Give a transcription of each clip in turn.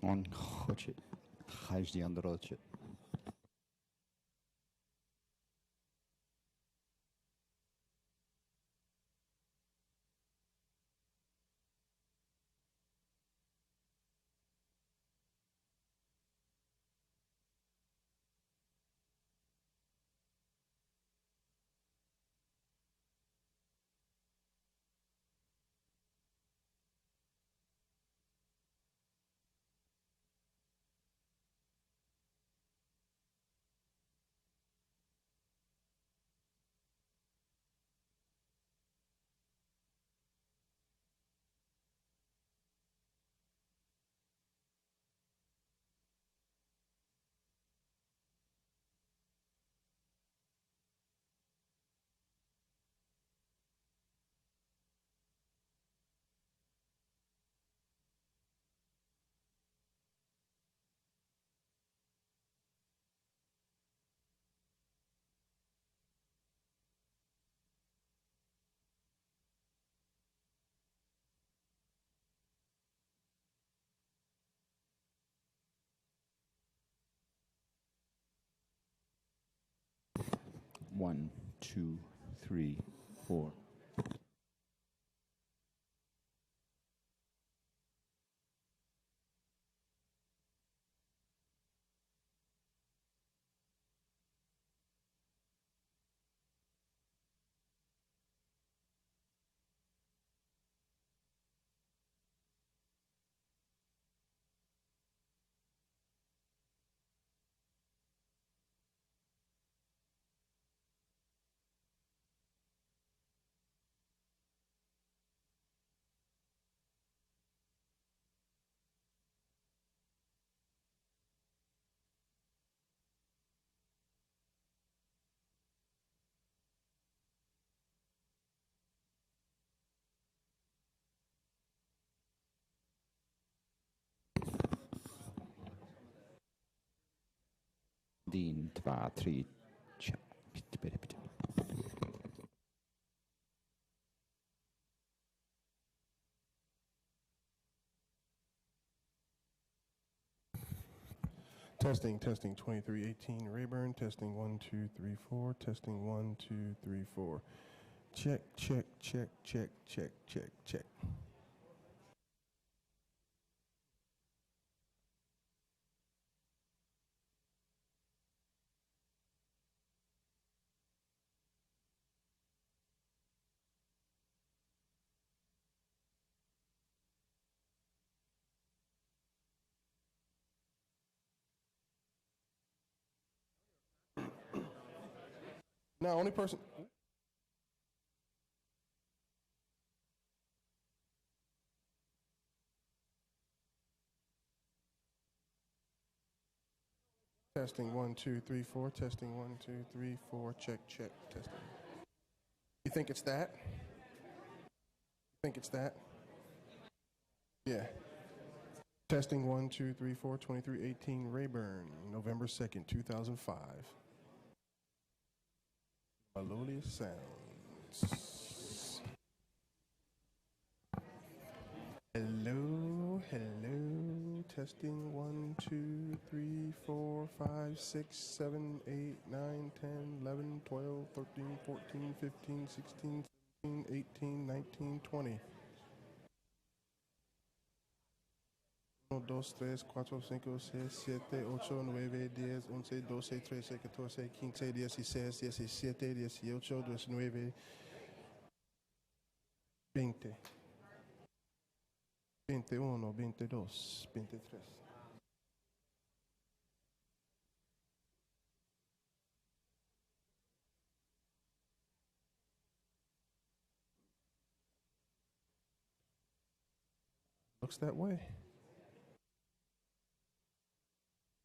On chodzi. Chodzi on drocie. One, two, three, four. Din, dva, tri, ča. Bitte. Testing 2318 Rayburn. Testing 1 2 3 4. Testing 1 2 3 4. Check. Now, only person. Testing 1 2 3 4. Testing 1 2 3 4. Check. Testing. You think it's that? Yeah. Testing 1 2 3 4. 2318 Rayburn, November 2nd, 2005. Melodious sounds. Hello. Testing 1 2 3 4 5 6 7 8 9 10 11 12 13 14 15 16 17 18 19 20. 1, 2, 3, 4, 5, 6, 7, 8, 9, 10, 11, 12, 13, 14, 15, 16, 17, 18, 19, 20. 21, 22, 23. Looks that way.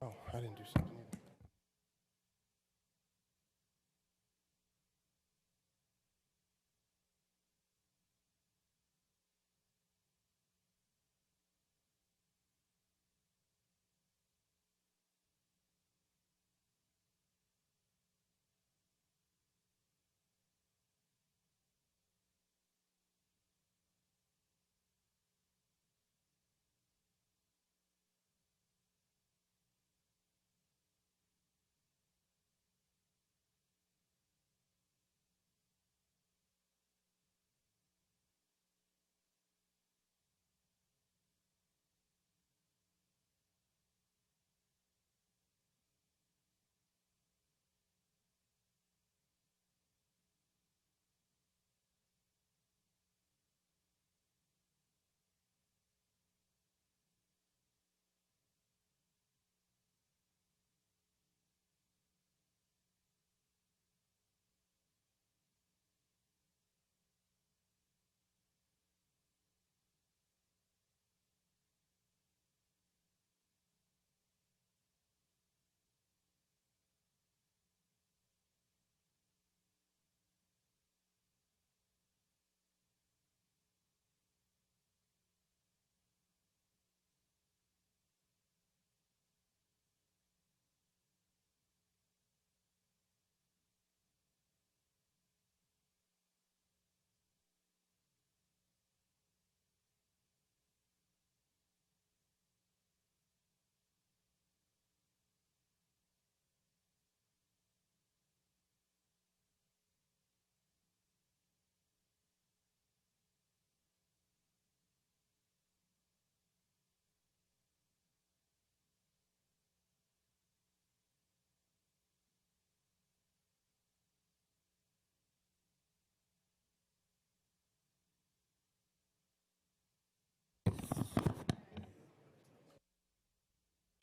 Oh, I didn't do something either.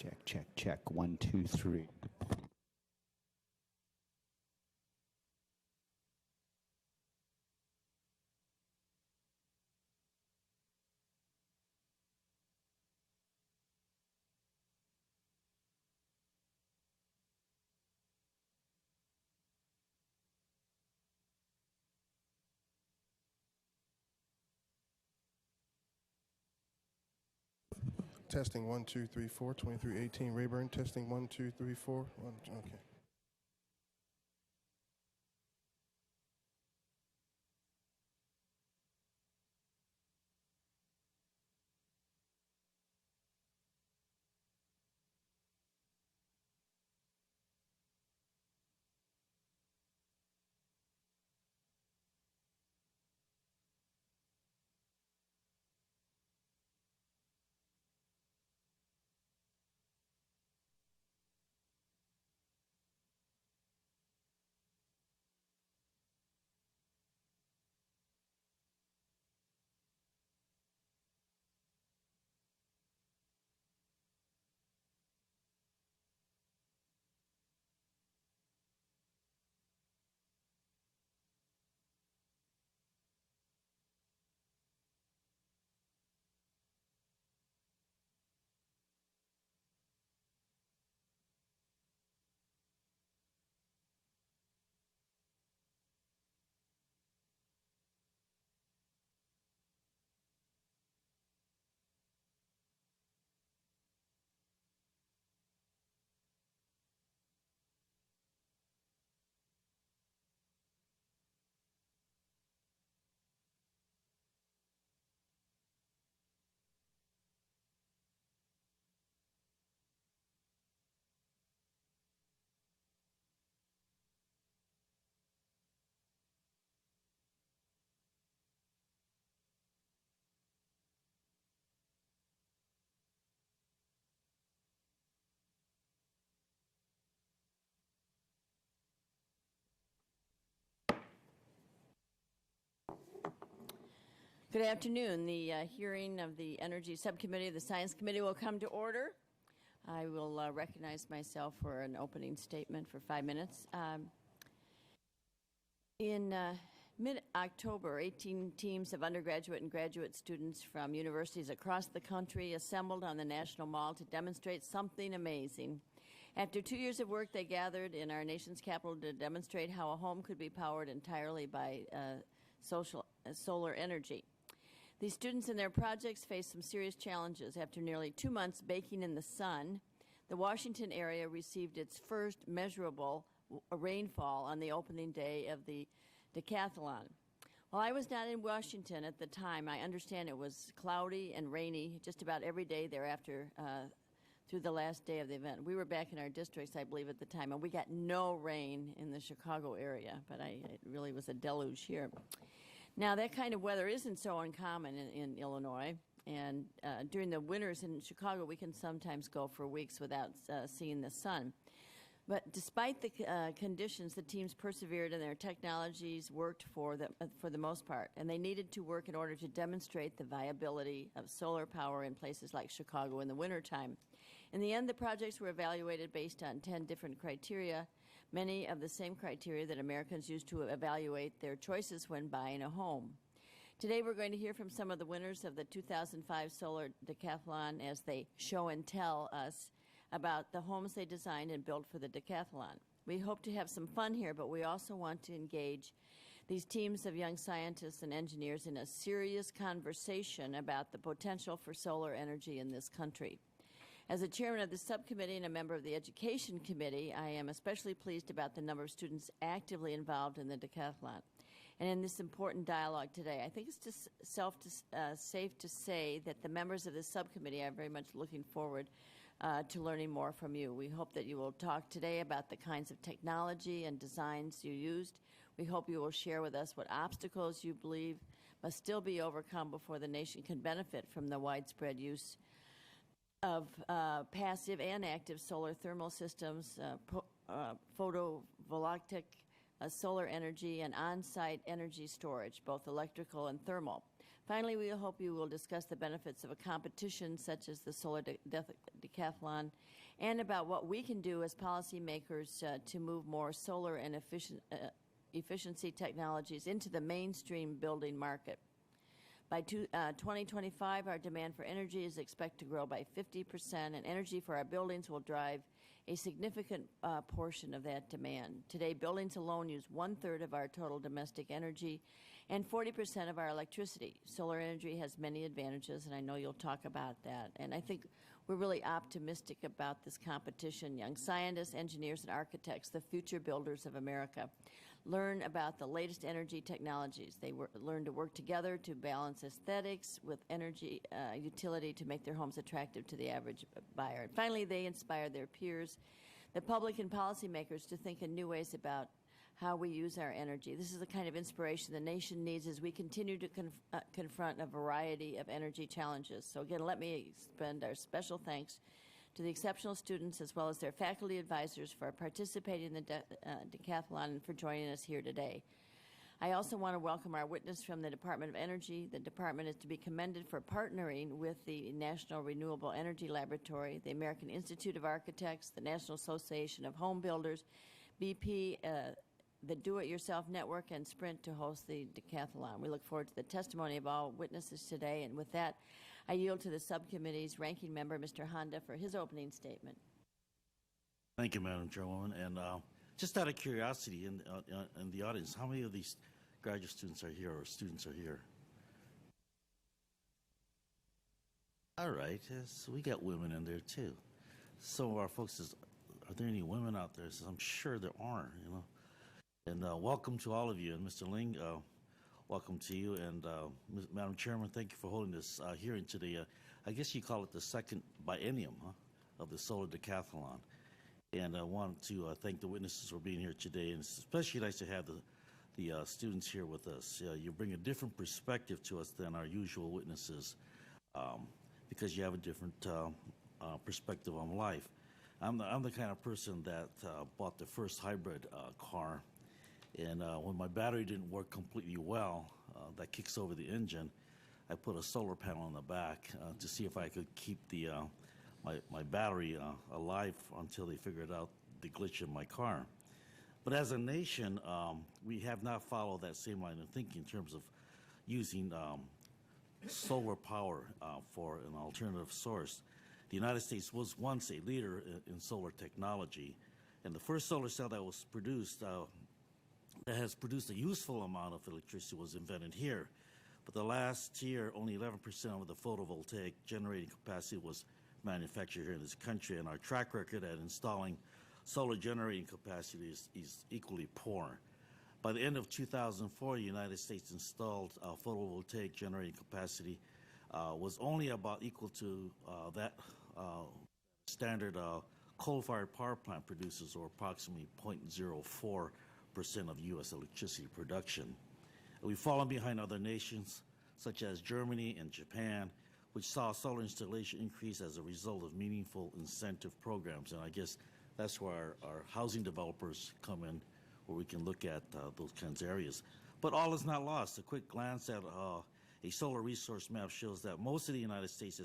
Check, check, check. 1, 2, 3. Testing 1, 2, 3, 4, 2318 Rayburn. Testing 1, 2, 3, 4. Okay. Good afternoon. The hearing of the Energy Subcommittee of the Science Committee will come to order. I will recognize myself for an opening statement for 5 minutes. In mid-October, 18 teams of undergraduate and graduate students from universities across the country assembled on the National Mall to demonstrate something amazing. After 2 years of work, they gathered in our nation's capital to demonstrate how a home could be powered entirely by solar energy. These students and their projects faced some serious challenges. After nearly 2 months baking in the sun, the Washington area received its first measurable rainfall on the opening day of the Decathlon. While I was not in Washington at the time, I understand it was cloudy and rainy just about every day thereafter through the last day of the event. We were back in our districts, I believe, at the time, and we got no rain in the Chicago area, but it really was a deluge here. Now, that kind of weather isn't so uncommon in Illinois, and during the winters in Chicago, we can sometimes go for weeks without seeing the sun. But despite the conditions, the teams persevered and their technologies worked for the most part, and they needed to work in order to demonstrate the viability of solar power in places like Chicago in the wintertime. In the end, the projects were evaluated based on 10 different criteria, many of the same criteria that Americans use to evaluate their choices when buying a home. Today we're going to hear from some of the winners of the 2005 Solar Decathlon as they show and tell us about the homes they designed and built for the Decathlon. We hope to have some fun here, but we also want to engage these teams of young scientists and engineers in a serious conversation about the potential for solar energy in this country. As a chairman of the subcommittee and a member of the Education Committee, I am especially pleased about the number of students actively involved in the Decathlon and in this important dialogue today. I think it's just safe to say that the members of the subcommittee are very much looking forward to learning more from you. We hope that you will talk today about the kinds of technology and designs you used. We hope you will share with us what obstacles you believe must still be overcome before the nation can benefit from the widespread use of passive and active solar thermal systems, photovoltaic solar energy, and on-site energy storage, both electrical and thermal. Finally, we hope you will discuss the benefits of a competition such as the Solar Decathlon and about what we can do as policymakers to move more solar and efficiency technologies into the mainstream building market. By 2025, our demand for energy is expected to grow by 50%, and energy for our buildings will drive a significant portion of that demand. Today, buildings alone use 1/3 of our total domestic energy and 40% of our electricity. Solar energy has many advantages, and I know you'll talk about that. And I think we're really optimistic about this competition. Young scientists, engineers, and architects, the future builders of America, learn about the latest energy technologies. They learn to work together to balance aesthetics with energy utility to make their homes attractive to the average buyer. And finally, they inspire their peers, the public and policymakers, to think in new ways about how we use our energy. This is the kind of inspiration the nation needs as we continue to confront a variety of energy challenges. So again, let me extend our special thanks to the exceptional students as well as their faculty advisors for participating in the Decathlon and for joining us here today. I also want to welcome our witness from the Department of Energy. The department is to be commended for partnering with the National Renewable Energy Laboratory, the American Institute of Architects, the National Association of Home Builders, BP, the Do-It-Yourself Network, and Sprint to host the Decathlon. We look forward to the testimony of all witnesses today, and with that, I yield to the subcommittee's ranking member, Mr. Honda, for his opening statement. Thank you, Madam Chairwoman. And just out of curiosity, in the audience, how many of these graduate students are here or students are here? All right, yes, we got women in there too. Some of our folks says, are there any women out there? Says, I'm sure there are, you know. And welcome to all of you. And Mr. Ling, welcome to you. And Madam Chairman, thank you for holding this hearing today. I guess you call it the second biennium of the Solar Decathlon. And I want to thank the witnesses for being here today. And it's especially nice to have the students here with us. You bring a different perspective to us than our usual witnesses because you have a different perspective on life. I'm the kind of person that bought the first hybrid car. And when my battery didn't work completely well, that kicks over the engine, I put a solar panel on the back to see if I could keep my battery alive until they figured out the glitch in my car. But as a nation, we have not followed that same line of thinking in terms of using solar power for an alternative source. The United States was once a leader in solar technology, and the first solar cell that was produced that has produced a useful amount of electricity was invented here. But the last year, only 11% of the photovoltaic generating capacity was manufactured here in this country, and our track record at installing solar generating capacity is equally poor. By the end of 2004, the United States installed photovoltaic generating capacity was only about equal to that standard coal-fired power plant produces, or approximately 0.04% of U.S. electricity production. We've fallen behind other nations such as Germany and Japan, which saw solar installation increase as a result of meaningful incentive programs. And I guess that's where our housing developers come in, where we can look at those kinds of areas. But all is not lost. A quick glance at a solar resource map shows that most of the United States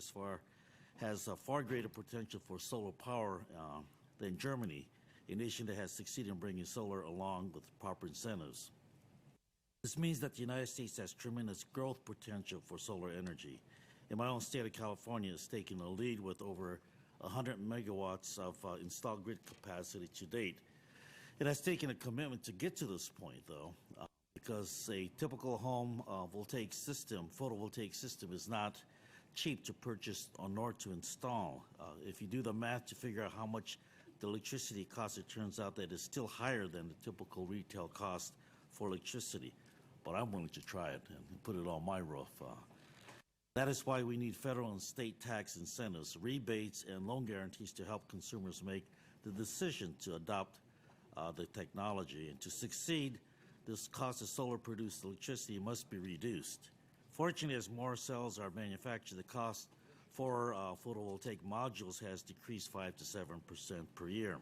has far greater potential for solar power than Germany, a nation that has succeeded in bringing solar along with proper incentives. This means that the United States has tremendous growth potential for solar energy. In my own state of California, it's taken a lead with over 100 megawatts of installed grid capacity to date. It has taken a commitment to get to this point, though, because a typical home photovoltaic system is not cheap to purchase or nor to install. If you do the math to figure out how much the electricity cost, it turns out that it's still higher than the typical retail cost for electricity. But I'm willing to try it and put it on my roof. That is why we need federal and state tax incentives, rebates, and loan guarantees to help consumers make the decision to adopt the technology. And to succeed, this cost of solar-produced electricity must be reduced. Fortunately, as more cells are manufactured, the cost for photovoltaic modules has decreased 5 to 7% per year.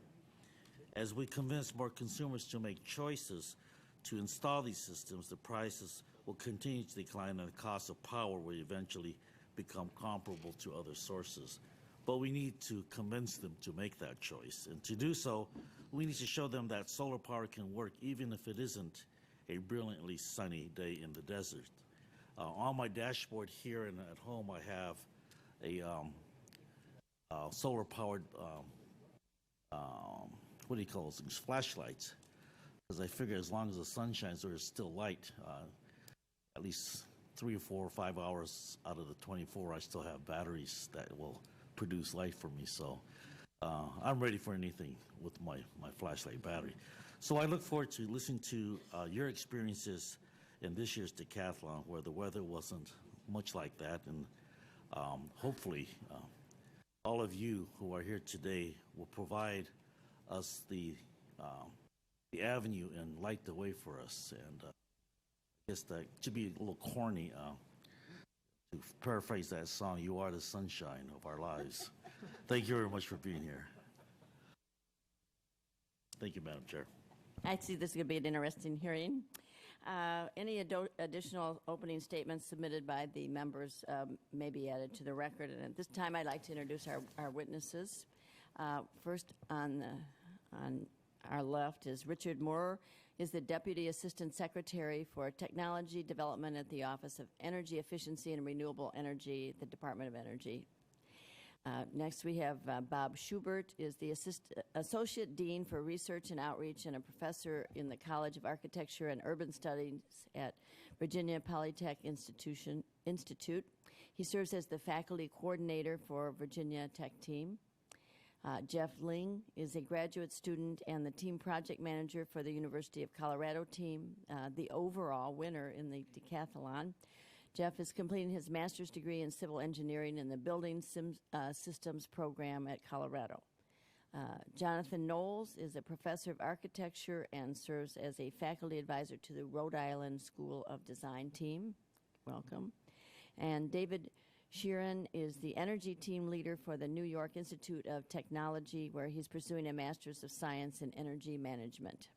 As we convince more consumers to make choices to install these systems, the prices will continue to decline and the cost of power will eventually become comparable to other sources. But we need to convince them to make that choice. And to do so, we need to show them that solar power can work even if it isn't a brilliantly sunny day in the desert. On my dashboard here and at home, I have a solar-powered, what do you call those things, flashlights. Because I figure as long as the sun shines, there is still light. At least 3 or 4 or 5 hours out of the 24, I still have batteries that will produce light for me. So I'm ready for anything with my flashlight battery. So I look forward to listening to your experiences in this year's Decathlon, where the weather wasn't much like that. And hopefully all of you who are here today will provide us the avenue and light the way for us. And I guess that should be a little corny to paraphrase that song, "You are the sunshine of our lives." Thank you very much for being here. Thank you, Madam Chair. I see this is going to be an interesting hearing. Any additional opening statements submitted by the members may be added to the record. And at this time, I'd like to introduce our witnesses. First on our left is Richard Moore, is the Deputy Assistant Secretary for Technology Development at the Office of Energy Efficiency and Renewable Energy at the Department of Energy. Next, we have Bob Schubert, is the Associate Dean for Research and Outreach and a professor in the College of Architecture and Urban Studies at Virginia Polytech Institute. He serves as the faculty coordinator for Virginia Tech team. Jeff Ling is a graduate student and the team project manager for the University of Colorado team, the overall winner in the Decathlon. Jeff is completing his master's degree in civil engineering in the Building Systems program at Colorado. Jonathan Knowles is a professor of architecture and serves as a faculty advisor to the Rhode Island School of Design team. Welcome. And David Sheeran is the energy team leader for the New York Institute of Technology, where he's pursuing a Master's of Science in Energy Management.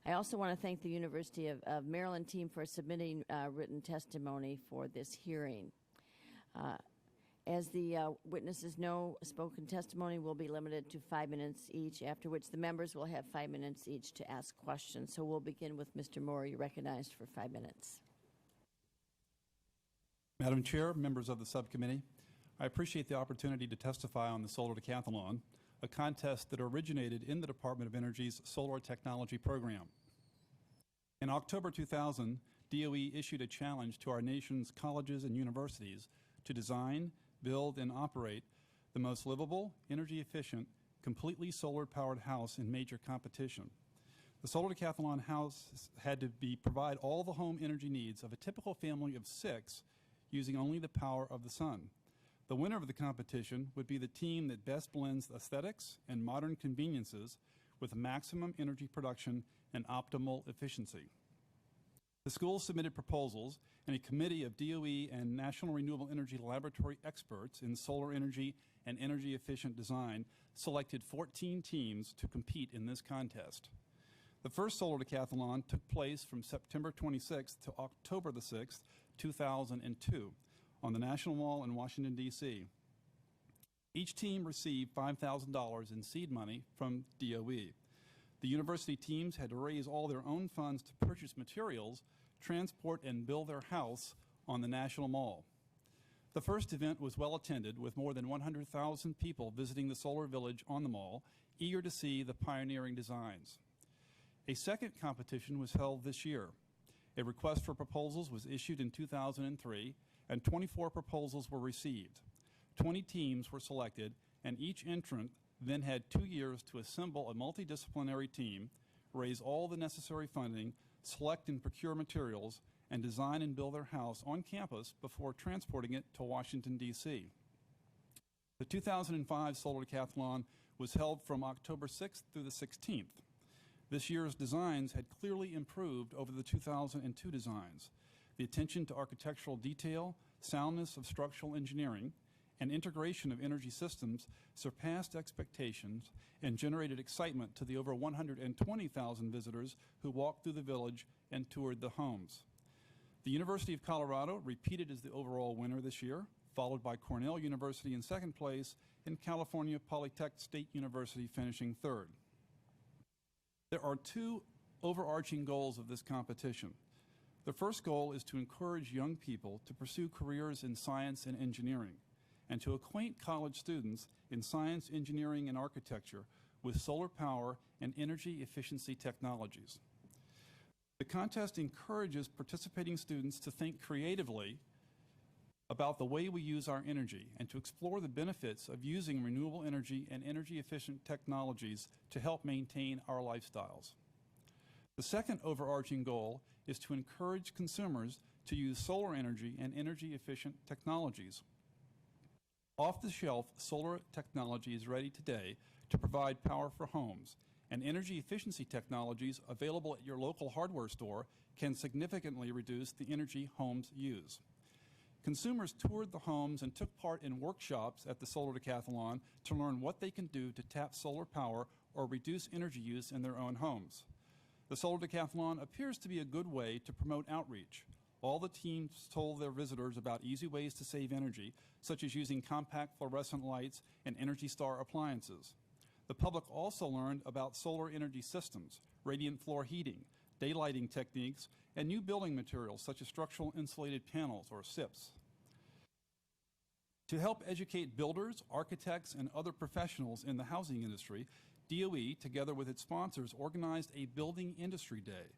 I also want to thank the University of Maryland team for submitting written testimony for this hearing. As the witnesses know, spoken testimony will be limited to 5 minutes each, after which the members will have 5 minutes each to ask questions. So we'll begin with Mr. Moore. You're recognized for 5 minutes. Madam Chair, members of the subcommittee, I appreciate the opportunity to testify on the Solar Decathlon, a contest that originated in the Department of Energy's Solar Technology Program. In October 2000, DOE issued a challenge to our nation's colleges and universities to design, build, and operate the most livable, energy-efficient, completely solar-powered house in major competition. The Solar Decathlon house had to provide all the home energy needs of a typical family of 6 using only the power of the sun. The winner of the competition would be the team that best blends aesthetics and modern conveniences with maximum energy production and optimal efficiency. The school submitted proposals, and a committee of DOE and National Renewable Energy Laboratory experts in solar energy and energy-efficient design selected 14 teams to compete in this contest. The first Solar Decathlon took place from September 26th to October the 6th, 2002, on the National Mall in Washington, D.C. Each team received $5,000 in seed money from DOE. The university teams had to raise all their own funds to purchase materials, transport, and build their house on the National Mall. The first event was well attended, with more than 100,000 people visiting the solar village on the mall, eager to see the pioneering designs. A second competition was held this year. A request for proposals was issued in 2003, and 24 proposals were received. 20 teams were selected, and each entrant then had 2 years to assemble a multidisciplinary team, raise all the necessary funding, select and procure materials, and design and build their house on campus before transporting it to Washington, D.C. The 2005 Solar Decathlon was held from October 6th through the 16th. This year's designs had clearly improved over the 2002 designs. The attention to architectural detail, soundness of structural engineering, and integration of energy systems surpassed expectations and generated excitement to the over 120,000 visitors who walked through the village and toured the homes. The University of Colorado repeated as the overall winner this year, followed by Cornell University in second place and California Polytech State University finishing third. There are two overarching goals of this competition. The first goal is to encourage young people to pursue careers in science and engineering, and to acquaint college students in science, engineering, and architecture with solar power and energy efficiency technologies. The contest encourages participating students to think creatively about the way we use our energy and to explore the benefits of using renewable energy and energy-efficient technologies to help maintain our lifestyles. The second overarching goal is to encourage consumers to use solar energy and energy-efficient technologies. Off-the-shelf solar technology is ready today to provide power for homes, and energy efficiency technologies available at your local hardware store can significantly reduce the energy homes use. Consumers toured the homes and took part in workshops at the Solar Decathlon to learn what they can do to tap solar power or reduce energy use in their own homes. The Solar Decathlon appears to be a good way to promote outreach. All the teams told their visitors about easy ways to save energy, such as using compact fluorescent lights and Energy Star appliances. The public also learned about solar energy systems, radiant floor heating, daylighting techniques, and new building materials such as structural insulated panels, or SIPs. To help educate builders, architects, and other professionals in the housing industry, DOE, together with its sponsors, organized a Building Industry Day.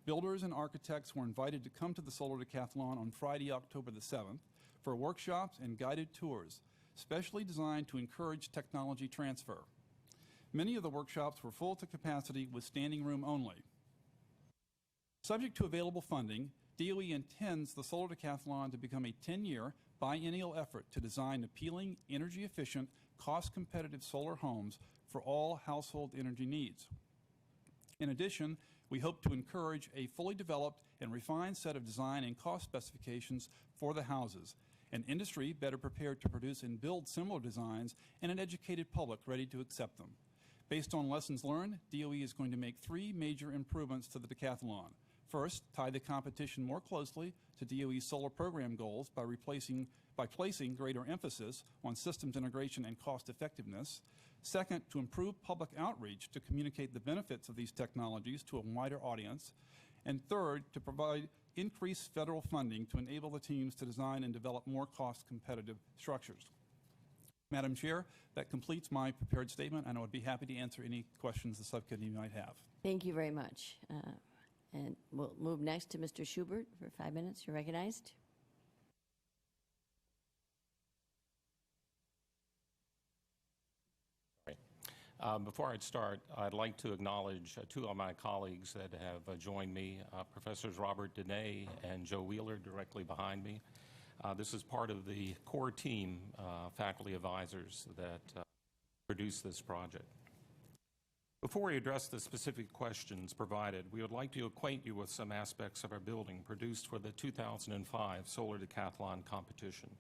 Builders and architects were invited to come to the Solar Decathlon on Friday, October the 7th, for workshops and guided tours, specially designed to encourage technology transfer. Many of the workshops were full to capacity with standing room only. Subject to available funding, DOE intends the Solar Decathlon to become a 10-year biennial effort to design appealing, energy-efficient, cost-competitive solar homes for all household energy needs. In addition, we hope to encourage a fully developed and refined set of design and cost specifications for the houses, an industry better prepared to produce and build similar designs, and an educated public ready to accept them. Based on lessons learned, DOE is going to make three major improvements to the Decathlon. First, tie the competition more closely to DOE's solar program goals by placing greater emphasis on systems integration and cost effectiveness. Second, to improve public outreach to communicate the benefits of these technologies to a wider audience. And third, to provide increased federal funding to enable the teams to design and develop more cost-competitive structures. Madam Chair, that completes my prepared statement, and I would be happy to answer any questions the subcommittee might have. Thank you very much. And we'll move next to Mr. Schubert for 5 minutes. You're recognized. Before I start, I'd like to acknowledge two of my colleagues that have joined me, Professors Robert Dene and Joe Wheeler, directly behind me. This is part of the core team, faculty advisors, that produced this project. Before we address the specific questions provided, we would like to acquaint you with some aspects of our building produced for the 2005 Solar Decathlon competition.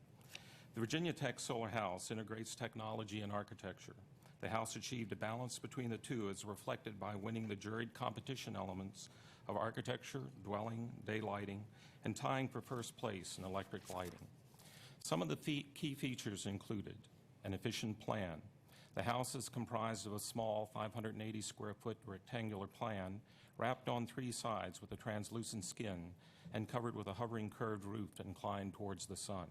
The Virginia Tech Solar House integrates technology and architecture. The house achieved a balance between the two as reflected by winning the juried competition elements of architecture, dwelling, daylighting, and tying for first place in electric lighting. Some of the key features included an efficient plan. The house is comprised of a small 580 square foot rectangular plan wrapped on three sides with a translucent skin and covered with a hovering curved roof inclined towards the sun.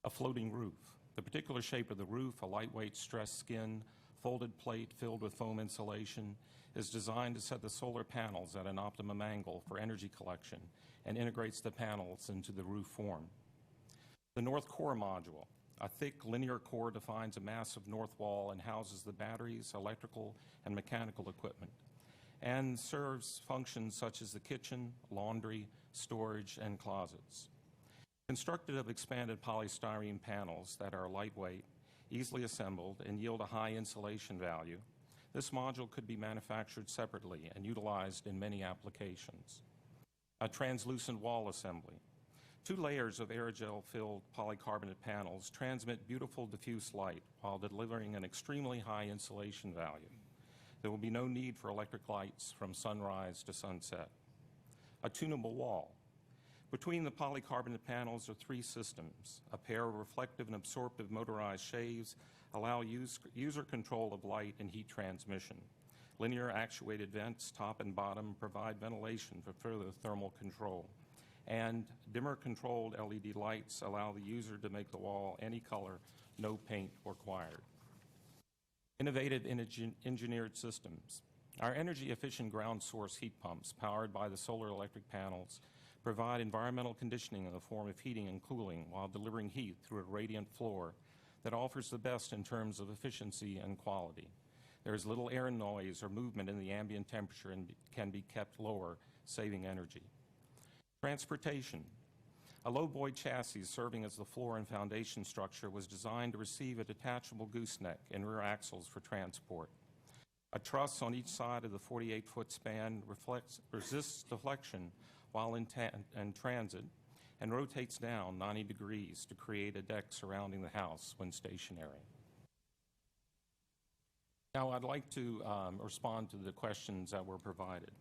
A floating roof. The particular shape of the roof, a lightweight stressed skin, folded plate filled with foam insulation, is designed to set the solar panels at an optimum angle for energy collection and integrates the panels into the roof form. The north core module. A thick linear core defines a massive north wall and houses the batteries, electrical, and mechanical equipment, and serves functions such as the kitchen, laundry, storage, and closets. Constructed of expanded polystyrene panels that are lightweight, easily assembled, and yield a high insulation value, this module could be manufactured separately and utilized in many applications. A translucent wall assembly. 2 layers of aerogel-filled polycarbonate panels transmit beautiful diffuse light while delivering an extremely high insulation value. There will be no need for electric lights from sunrise to sunset. A tunable wall. Between the polycarbonate panels are three systems. A pair of reflective and absorptive motorized shades allow user control of light and heat transmission. Linear actuated vents, top and bottom, provide ventilation for further thermal control. And dimmer-controlled LED lights allow the user to make the wall any color, no paint required. Innovative engineered systems. Our energy-efficient ground source heat pumps, powered by the solar electric panels, provide environmental conditioning in the form of heating and cooling while delivering heat through a radiant floor that offers the best in terms of efficiency and quality. There is little air noise or movement in the ambient temperature and can be kept lower, saving energy. Transportation. A low-buoy chassis serving as the floor and foundation structure was designed to receive a detachable gooseneck and rear axles for transport. A truss on each side of the 48-foot span resists deflection while in transit and rotates down 90 degrees to create a deck surrounding the house when stationary. Now I'd like to respond to the questions that were provided.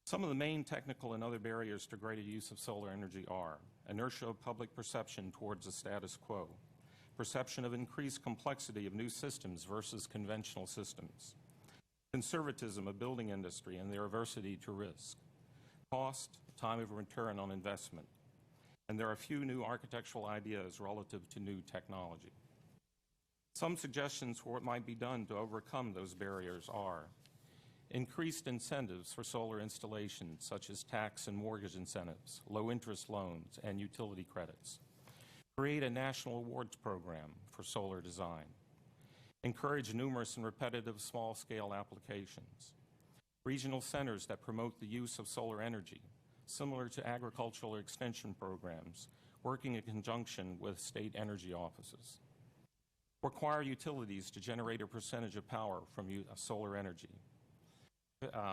Some of the main technical and other barriers to greater use of solar energy are inertia of public perception towards the status quo, perception of increased complexity of new systems versus conventional systems, conservatism of building industry and their aversity to risk, cost, time of return on investment, and there are few new architectural ideas relative to new technology. Some suggestions for what might be done to overcome those barriers are increased incentives for solar installations, such as tax and mortgage incentives, low-interest loans, and utility credits. Create a national awards program for solar design. Encourage numerous and repetitive small-scale applications. Regional centers that promote the use of solar energy, similar to agricultural extension programs, working in conjunction with state energy offices. Require utilities to generate a percentage of power from solar energy.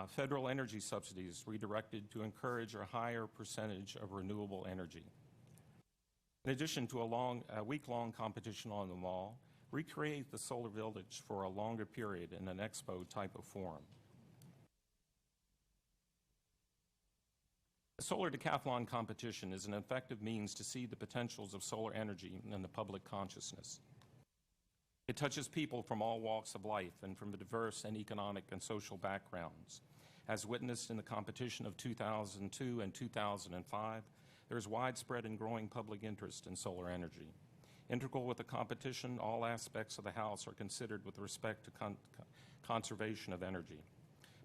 Federal energy subsidies redirected to encourage a higher percentage of renewable energy. In addition to a week-long competition on the mall, recreate the solar village for a longer period in an expo type of forum. The Solar Decathlon competition is an effective means to see the potentials of solar energy in the public consciousness. It touches people from all walks of life and from diverse and economic and social backgrounds. As witnessed in the competition of 2002 and 2005, there is widespread and growing public interest in solar energy. Integral with the competition, all aspects of the House are considered with respect to conservation of energy.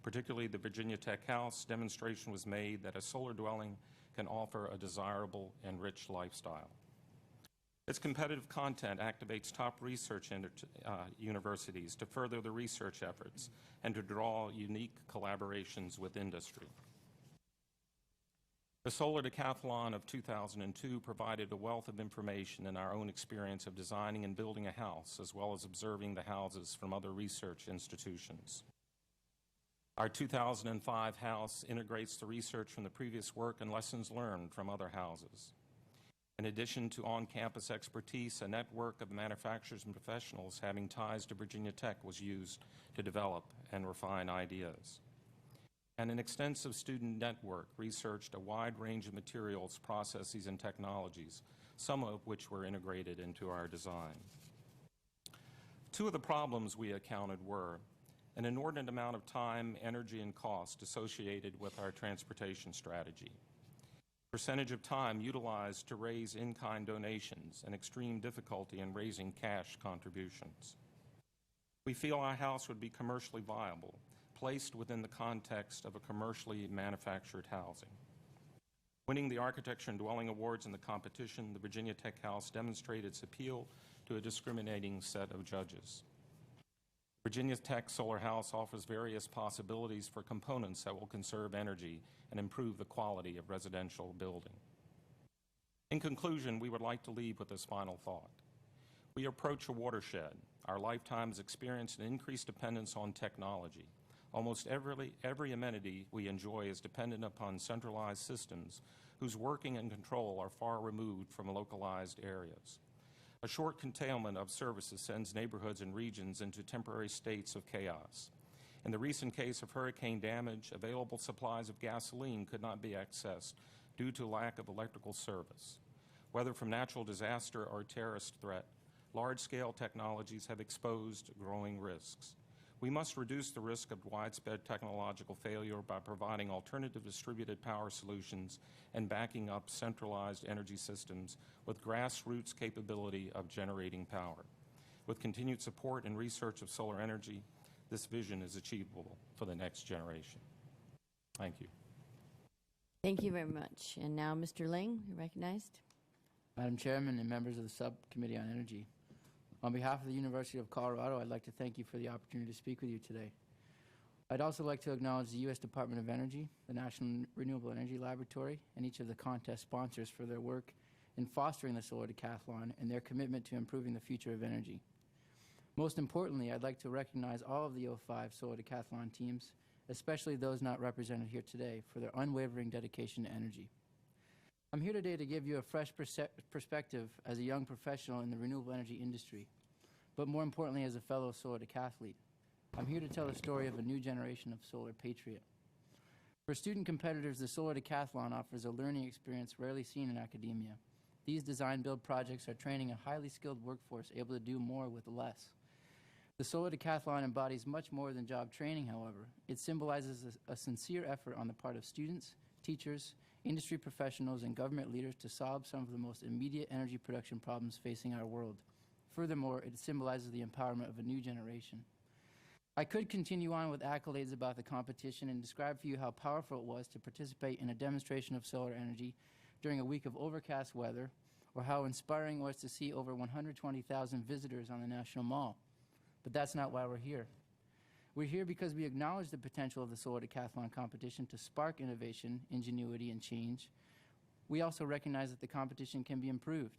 Particularly the Virginia Tech House demonstration was made that a solar dwelling can offer a desirable and rich lifestyle. Its competitive content activates top research universities to further the research efforts and to draw unique collaborations with industry. The Solar Decathlon of 2002 provided a wealth of information in our own experience of designing and building a house, as well as observing the houses from other research institutions. Our 2005 house integrates the research from the previous work and lessons learned from other houses. In addition to on-campus expertise, a network of manufacturers and professionals having ties to Virginia Tech was used to develop and refine ideas. And an extensive student network researched a wide range of materials, processes, and technologies, some of which were integrated into our design. Two of the problems we encountered were an inordinate amount of time, energy, and cost associated with our transportation strategy. Percentage of time utilized to raise in-kind donations and extreme difficulty in raising cash contributions. We feel our house would be commercially viable, placed within the context of a commercially manufactured housing. Winning the Architecture and Dwelling Awards in the competition, the Virginia Tech House demonstrated its appeal to a discriminating set of judges. Virginia Tech Solar House offers various possibilities for components that will conserve energy and improve the quality of residential building. In conclusion, we would like to leave with this final thought. We approach a watershed. Our lifetime has experienced an increased dependence on technology. Almost every amenity we enjoy is dependent upon centralized systems whose working and control are far removed from localized areas. A short curtailment of services sends neighborhoods and regions into temporary states of chaos. In the recent case of hurricane damage, available supplies of gasoline could not be accessed due to lack of electrical service. Whether from natural disaster or terrorist threat, large-scale technologies have exposed growing risks. We must reduce the risk of widespread technological failure by providing alternative distributed power solutions and backing up centralized energy systems with grassroots capability of generating power. With continued support and research of solar energy, this vision is achievable for the next generation. Thank you. Thank you very much. And now, Mr. Ling, you're recognized. Madam Chairman and members of the Subcommittee on Energy, on behalf of the University of Colorado, I'd like to thank you for the opportunity to speak with you today. I'd also like to acknowledge the U.S. Department of Energy, the National Renewable Energy Laboratory, and each of the contest sponsors for their work in fostering the Solar Decathlon and their commitment to improving the future of energy. Most importantly, I'd like to recognize all of the 05 Solar Decathlon teams, especially those not represented here today, for their unwavering dedication to energy. I'm here today to give you a fresh perspective as a young professional in the renewable energy industry, but more importantly as a fellow solar decathlete. I'm here to tell the story of a new generation of solar patriot. For student competitors, the Solar Decathlon offers a learning experience rarely seen in academia. These design-build projects are training a highly skilled workforce able to do more with less. The Solar Decathlon embodies much more than job training, however. It symbolizes a sincere effort on the part of students, teachers, industry professionals, and government leaders to solve some of the most immediate energy production problems facing our world. Furthermore, it symbolizes the empowerment of a new generation. I could continue on with accolades about the competition and describe for you how powerful it was to participate in a demonstration of solar energy during a week of overcast weather, or how inspiring it was to see over 120,000 visitors on the National Mall. But that's not why we're here. We're here because we acknowledge the potential of the Solar Decathlon competition to spark innovation, ingenuity, and change. We also recognize that the competition can be improved.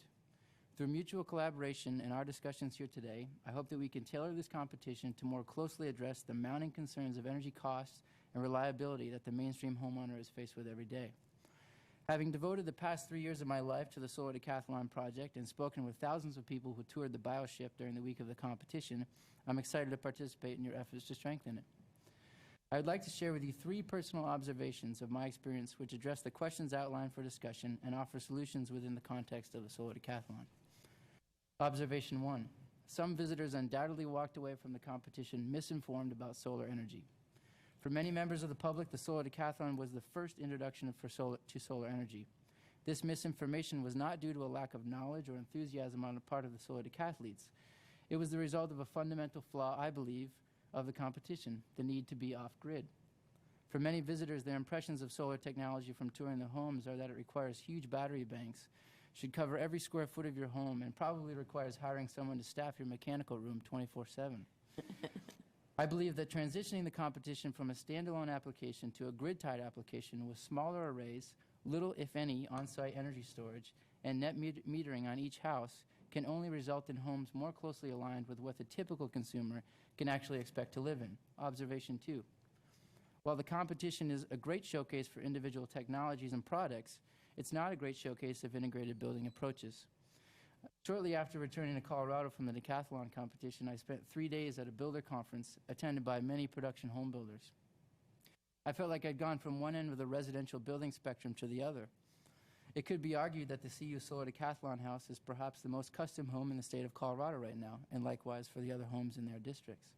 Through mutual collaboration and our discussions here today, I hope that we can tailor this competition to more closely address the mounting concerns of energy costs and reliability that the mainstream homeowner is faced with every day. Having devoted the past 3 years of my life to the Solar Decathlon project and spoken with thousands of people who toured the BioShip during the week of the competition, I'm excited to participate in your efforts to strengthen it. I would like to share with you 3 personal observations of my experience which address the questions outlined for discussion and offer solutions within the context of the Solar Decathlon. Observation 1. Some visitors undoubtedly walked away from the competition misinformed about solar energy. For many members of the public, the Solar Decathlon was the first introduction to solar energy. This misinformation was not due to a lack of knowledge or enthusiasm on the part of the solar decathletes. It was the result of a fundamental flaw, I believe, of the competition, the need to be off-grid. For many visitors, their impressions of solar technology from touring the homes are that it requires huge battery banks, should cover every square foot of your home, and probably requires hiring someone to staff your mechanical room 24/7. I believe that transitioning the competition from a standalone application to a grid-tied application with smaller arrays, little, if any, on-site energy storage, and net metering on each house can only result in homes more closely aligned with what the typical consumer can actually expect to live in. Observation 2. While the competition is a great showcase for individual technologies and products, it's not a great showcase of integrated building approaches. Shortly after returning to Colorado from the Decathlon competition, I spent 3 days at a builder conference attended by many production home builders. I felt like I'd gone from one end of the residential building spectrum to the other. It could be argued that the CU Solar Decathlon house is perhaps the most custom home in the state of Colorado right now, and likewise for the other homes in their districts.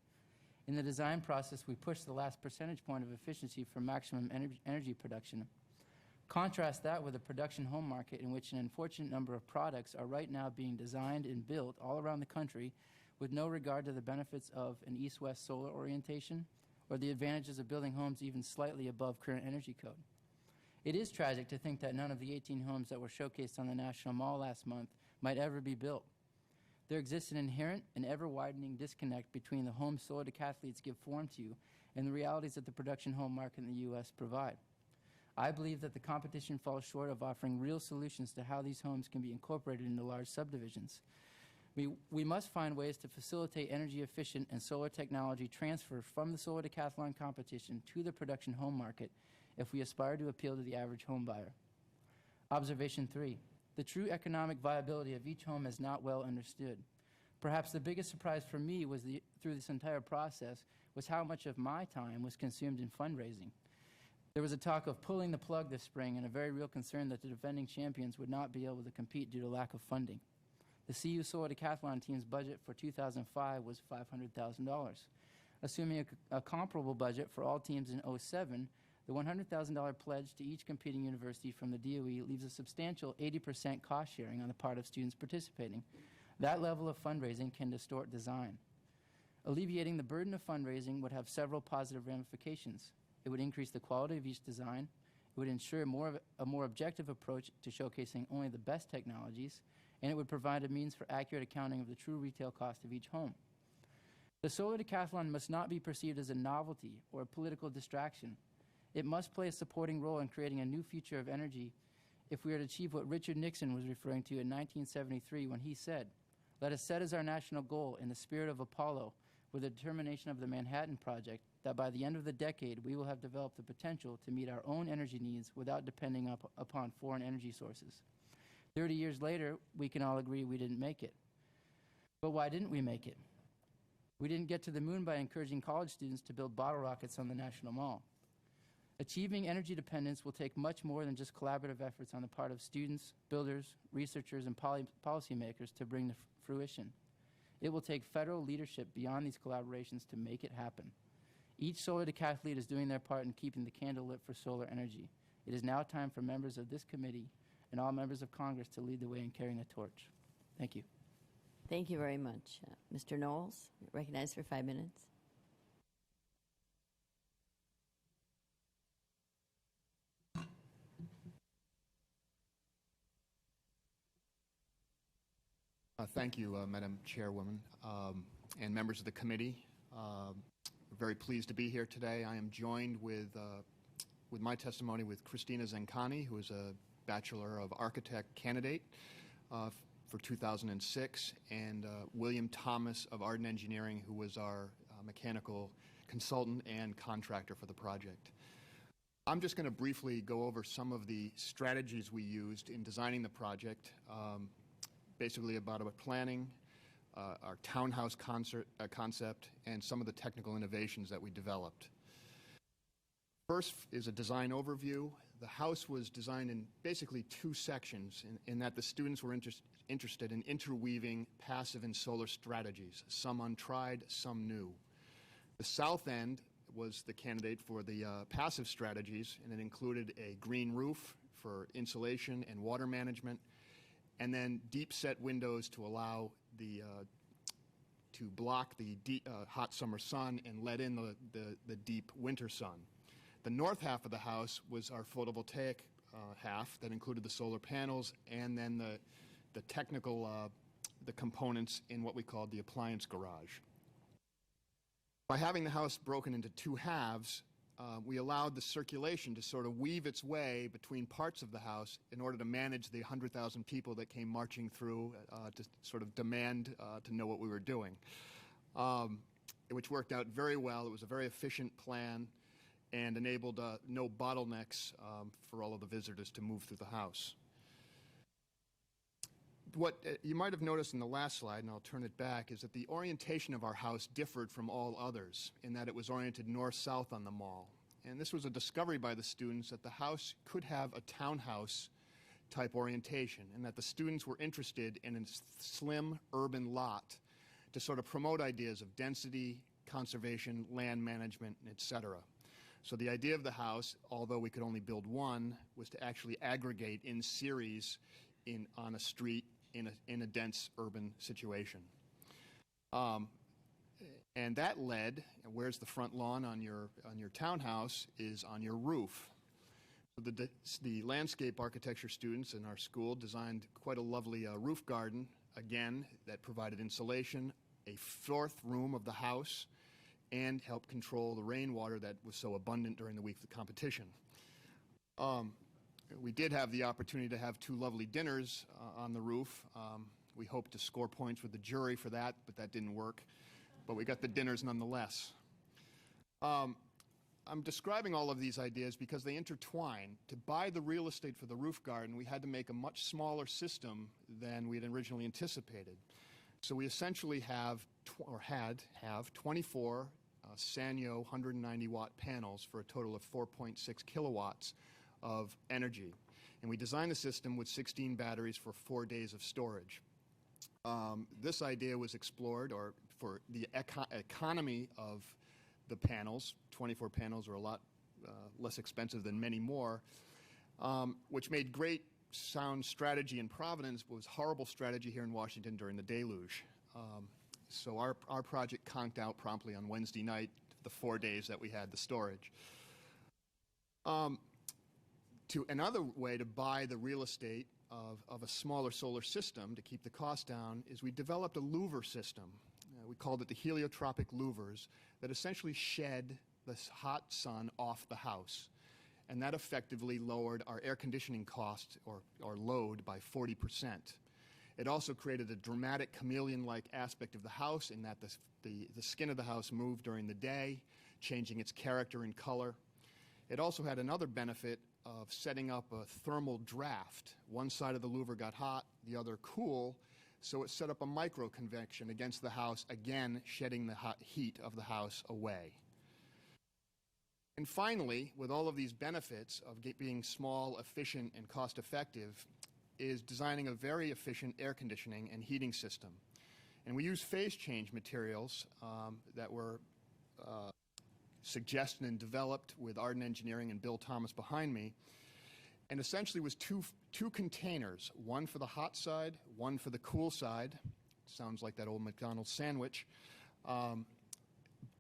In the design process, we pushed the last percentage point of efficiency for maximum energy production. Contrast that with a production home market in which an unfortunate number of products are right now being designed and built all around the country with no regard to the benefits of an east-west solar orientation or the advantages of building homes even slightly above current energy code. It is tragic to think that none of the 18 homes that were showcased on the National Mall last month might ever be built. There exists an inherent and ever-widening disconnect between the homes solar decathletes give form to and the realities that the production home market in the U.S. provide. I believe that the competition falls short of offering real solutions to how these homes can be incorporated into large subdivisions. We must find ways to facilitate energy-efficient and solar technology transfer from the Solar Decathlon competition to the production home market if we aspire to appeal to the average home buyer. Observation 3. The true economic viability of each home is not well understood. Perhaps the biggest surprise for me was through this entire process was how much of my time was consumed in fundraising. There was a talk of pulling the plug this spring and a very real concern that the defending champions would not be able to compete due to lack of funding. The CU Solar Decathlon team's budget for 2005 was $500,000. Assuming a comparable budget for all teams in '07, the $100,000 pledge to each competing university from the DOE leaves a substantial 80% cost sharing on the part of students participating. That level of fundraising can distort design. Alleviating the burden of fundraising would have several positive ramifications. It would increase the quality of each design. It would ensure a more objective approach to showcasing only the best technologies, and it would provide a means for accurate accounting of the true retail cost of each home. The Solar Decathlon must not be perceived as a novelty or a political distraction. It must play a supporting role in creating a new future of energy if we are to achieve what Richard Nixon was referring to in 1973 when he said, "Let us set as our national goal, in the spirit of Apollo, with the determination of the Manhattan Project, that by the end of the decade we will have developed the potential to meet our own energy needs without depending upon foreign energy sources." 30 years later, we can all agree we didn't make it. But why didn't we make it? We didn't get to the moon by encouraging college students to build bottle rockets on the National Mall. Achieving energy dependence will take much more than just collaborative efforts on the part of students, builders, researchers, and policymakers to bring to fruition. It will take federal leadership beyond these collaborations to make it happen. Each solar decathlete is doing their part in keeping the candle lit for solar energy. It is now time for members of this committee and all members of Congress to lead the way in carrying the torch. Thank you. Thank you very much. Mr. Knowles, recognized for 5 minutes. Thank you, Madam Chairwoman, and members of the committee. We're very pleased to be here today. I am joined with my testimony with Christina Zancani, who is a Bachelor of Architect candidate for 2006, and William Thomas of Arden Engineering, who was our mechanical consultant and contractor for the project. I'm just going to briefly go over some of the strategies we used in designing the project, basically about planning, our townhouse concept, and some of the technical innovations that we developed. First is a design overview. The house was designed in basically two sections in that the students were interested in interweaving passive and solar strategies, some untried, some new. The south end was the candidate for the passive strategies, and it included a green roof for insulation and water management, and then deep set windows to allow to block the hot summer sun and let in the deep winter sun. The north half of the house was our photovoltaic half that included the solar panels and then the technical the components in what we called the appliance garage. By having the house broken into two halves, we allowed the circulation to sort of weave its way between parts of the house in order to manage the 100,000 people that came marching through to sort of demand to know what we were doing, which worked out very well. It was a very efficient plan and enabled no bottlenecks for all of the visitors to move through the house. What you might have noticed in the last slide, and I'll turn it back, is that the orientation of our house differed from all others in that it was oriented north-south on the mall. And this was a discovery by the students that the house could have a townhouse type orientation and that the students were interested in a slim urban lot to sort of promote ideas of density, conservation, land management, etc. So the idea of the house, although we could only build one, was to actually aggregate in series on a street in a dense urban situation. And that led, where's the front lawn on your townhouse, is on your roof. So the landscape architecture students in our school designed quite a lovely roof garden, again, that provided insulation, a fourth room of the house, and helped control the rainwater that was so abundant during the week of the competition. We did have the opportunity to have two lovely dinners on the roof. We hoped to score points with the jury for that, but that didn't work. But we got the dinners nonetheless. I'm describing all of these ideas because they intertwine. To buy the real estate for the roof garden, we had to make a much smaller system than we had originally anticipated. So we essentially have 24 Sanyo 190-watt panels for a total of 4.6 kilowatts of energy. And we designed the system with 16 batteries for 4 days of storage. This idea was explored, or for the economy of the panels. 24 panels are a lot less expensive than many more, which made great sound strategy in Providence, but was horrible strategy here in Washington during the deluge. So our project conked out promptly on Wednesday night, the 4 days that we had the storage. Another way to buy the real estate of a smaller solar system to keep the cost down is we developed a louver system. We called it the heliotropic louvers that essentially shed the hot sun off the house. And that effectively lowered our air conditioning cost or load by 40%. It also created a dramatic chameleon-like aspect of the house in that the skin of the house moved during the day, changing its character and color. It also had another benefit of setting up a thermal draft. One side of the louver got hot, the other cool, so it set up a micro-convection against the house, again shedding the hot heat of the house away. And finally, with all of these benefits of being small, efficient, and cost-effective, is designing a very efficient air conditioning and heating system. And we use phase change materials that were suggested and developed with Arden Engineering and Bill Thomas behind me, and essentially was two containers, one for the hot side, one for the cool side. Sounds like that old McDonald's sandwich.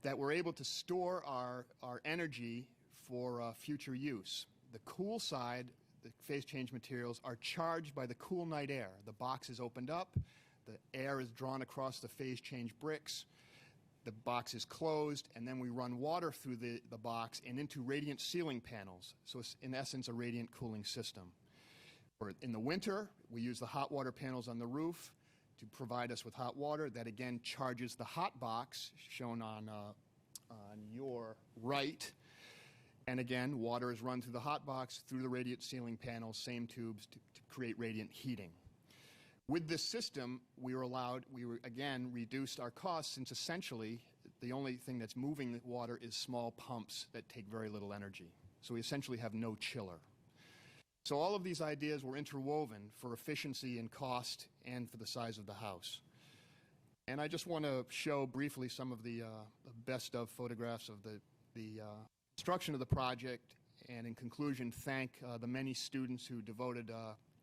That we're able to store our energy for future use. The cool side, the phase change materials, are charged by the cool night air. The box is opened up, the air is drawn across the phase change bricks, the box is closed, and then we run water through the box and into radiant ceiling panels. So it's, in essence, a radiant cooling system. In the winter, we use the hot water panels on the roof to provide us with hot water. That, again, charges the hot box, shown on your right. And again, water is run through the hot box, through the radiant ceiling panels, same tubes to create radiant heating. With this system, we again reduced our costs, since essentially the only thing that's moving the water is small pumps that take very little energy. So we essentially have no chiller. So all of these ideas were interwoven for efficiency and cost and for the size of the house. And I just want to show briefly some of the best of photographs of the construction of the project, and in conclusion, thank the many students who devoted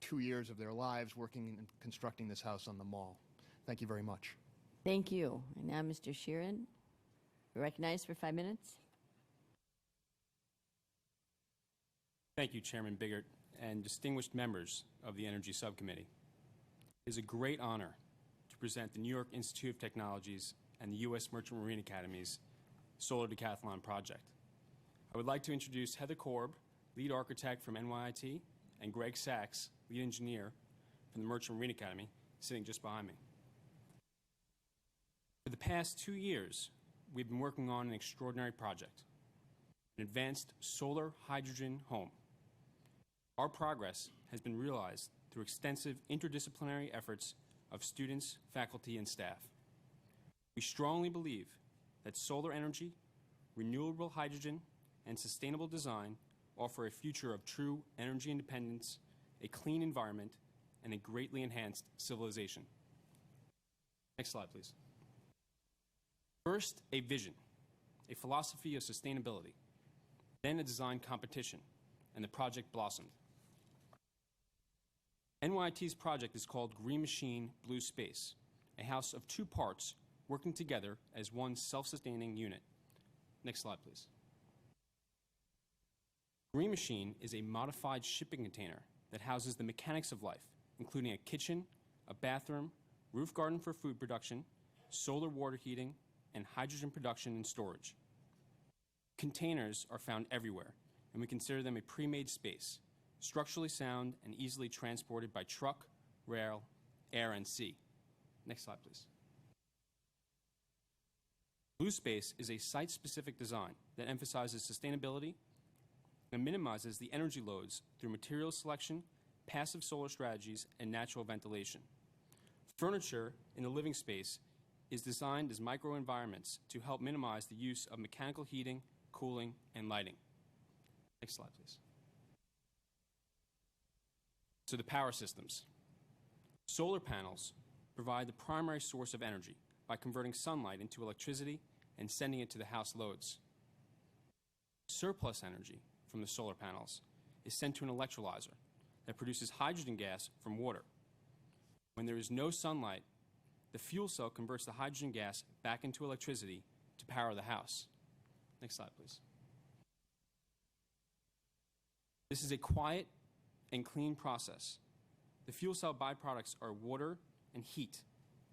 2 years of their lives working and constructing this house on the mall. Thank you very much. Thank you. And now, Mr. Sheeran, you're recognized for 5 minutes. Thank you, Chairman Biggert, and distinguished members of the Energy Subcommittee. It is a great honor to present the New York Institute of Technologies and the U.S. Merchant Marine Academy's Solar Decathlon project. I would like to introduce Heather Korb, lead architect from NYIT, and Greg Sachs, lead engineer from the Merchant Marine Academy, sitting just behind me. For the past 2 years, we've been working on an extraordinary project, an advanced solar hydrogen home. Our progress has been realized through extensive interdisciplinary efforts of students, faculty, and staff. We strongly believe that solar energy, renewable hydrogen, and sustainable design offer a future of true energy independence, a clean environment, and a greatly enhanced civilization. Next slide, please. First, a vision, a philosophy of sustainability, then a design competition, and the project blossomed. NYIT's project is called Green Machine Blue Space, a house of 2 parts working together as one self-sustaining unit. Next slide, please. Green Machine is a modified shipping container that houses the mechanics of life, including a kitchen, a bathroom, roof garden for food production, solar water heating, and hydrogen production and storage. Containers are found everywhere, and we consider them a pre-made space, structurally sound and easily transported by truck, rail, air, and sea. Next slide, please. Blue Space is a site-specific design that emphasizes sustainability and minimizes the energy loads through material selection, passive solar strategies, and natural ventilation. Furniture in the living space is designed as microenvironments to help minimize the use of mechanical heating, cooling, and lighting. Next slide, please. So the power systems. Solar panels provide the primary source of energy by converting sunlight into electricity and sending it to the house loads. Surplus energy from the solar panels is sent to an electrolyzer that produces hydrogen gas from water. When there is no sunlight, the fuel cell converts the hydrogen gas back into electricity to power the house. Next slide, please. This is a quiet and clean process. The fuel cell byproducts are water and heat,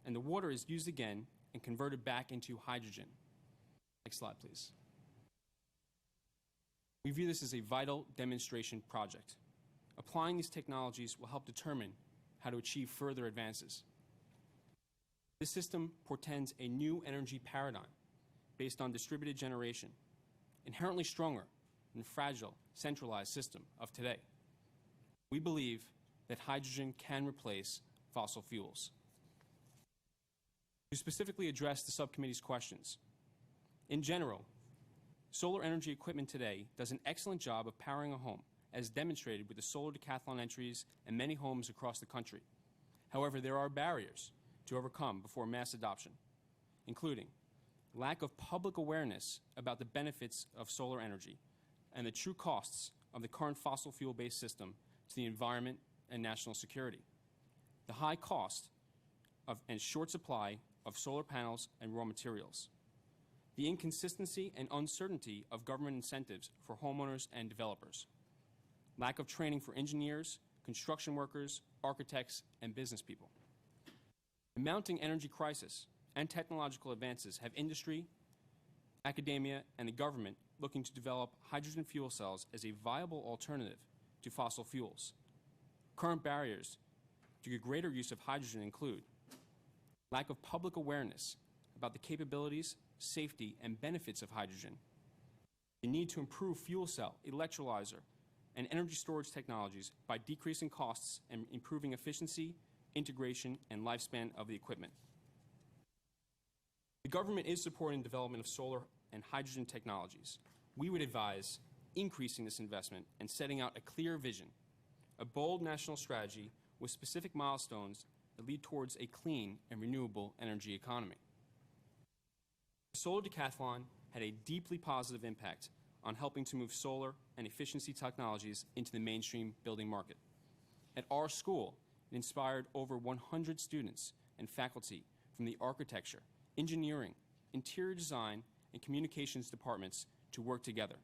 and the water is used again and converted back into hydrogen. Next slide, please. We view this as a vital demonstration project. Applying these technologies will help determine how to achieve further advances. This system portends a new energy paradigm based on distributed generation, inherently stronger than the fragile, centralized system of today. We believe that hydrogen can replace fossil fuels. To specifically address the subcommittee's questions, in general, solar energy equipment today does an excellent job of powering a home, as demonstrated with the solar decathlon entries and many homes across the country. However, there are barriers to overcome before mass adoption, including lack of public awareness about the benefits of solar energy and the true costs of the current fossil fuel-based system to the environment and national security, the high cost and short supply of solar panels and raw materials, the inconsistency and uncertainty of government incentives for homeowners and developers, lack of training for engineers, construction workers, architects, and business people. The mounting energy crisis and technological advances have industry, academia, and the government looking to develop hydrogen fuel cells as a viable alternative to fossil fuels. Current barriers to greater use of hydrogen include lack of public awareness about the capabilities, safety, and benefits of hydrogen, the need to improve fuel cell, electrolyzer, and energy storage technologies by decreasing costs and improving efficiency, integration, and lifespan of the equipment. The government is supporting development of solar and hydrogen technologies. We would advise increasing this investment and setting out a clear vision, a bold national strategy with specific milestones that lead towards a clean and renewable energy economy. The solar decathlon had a deeply positive impact on helping to move solar and efficiency technologies into the mainstream building market. At our school, it inspired over 100 students and faculty from the architecture, engineering, interior design, and communications departments to work together.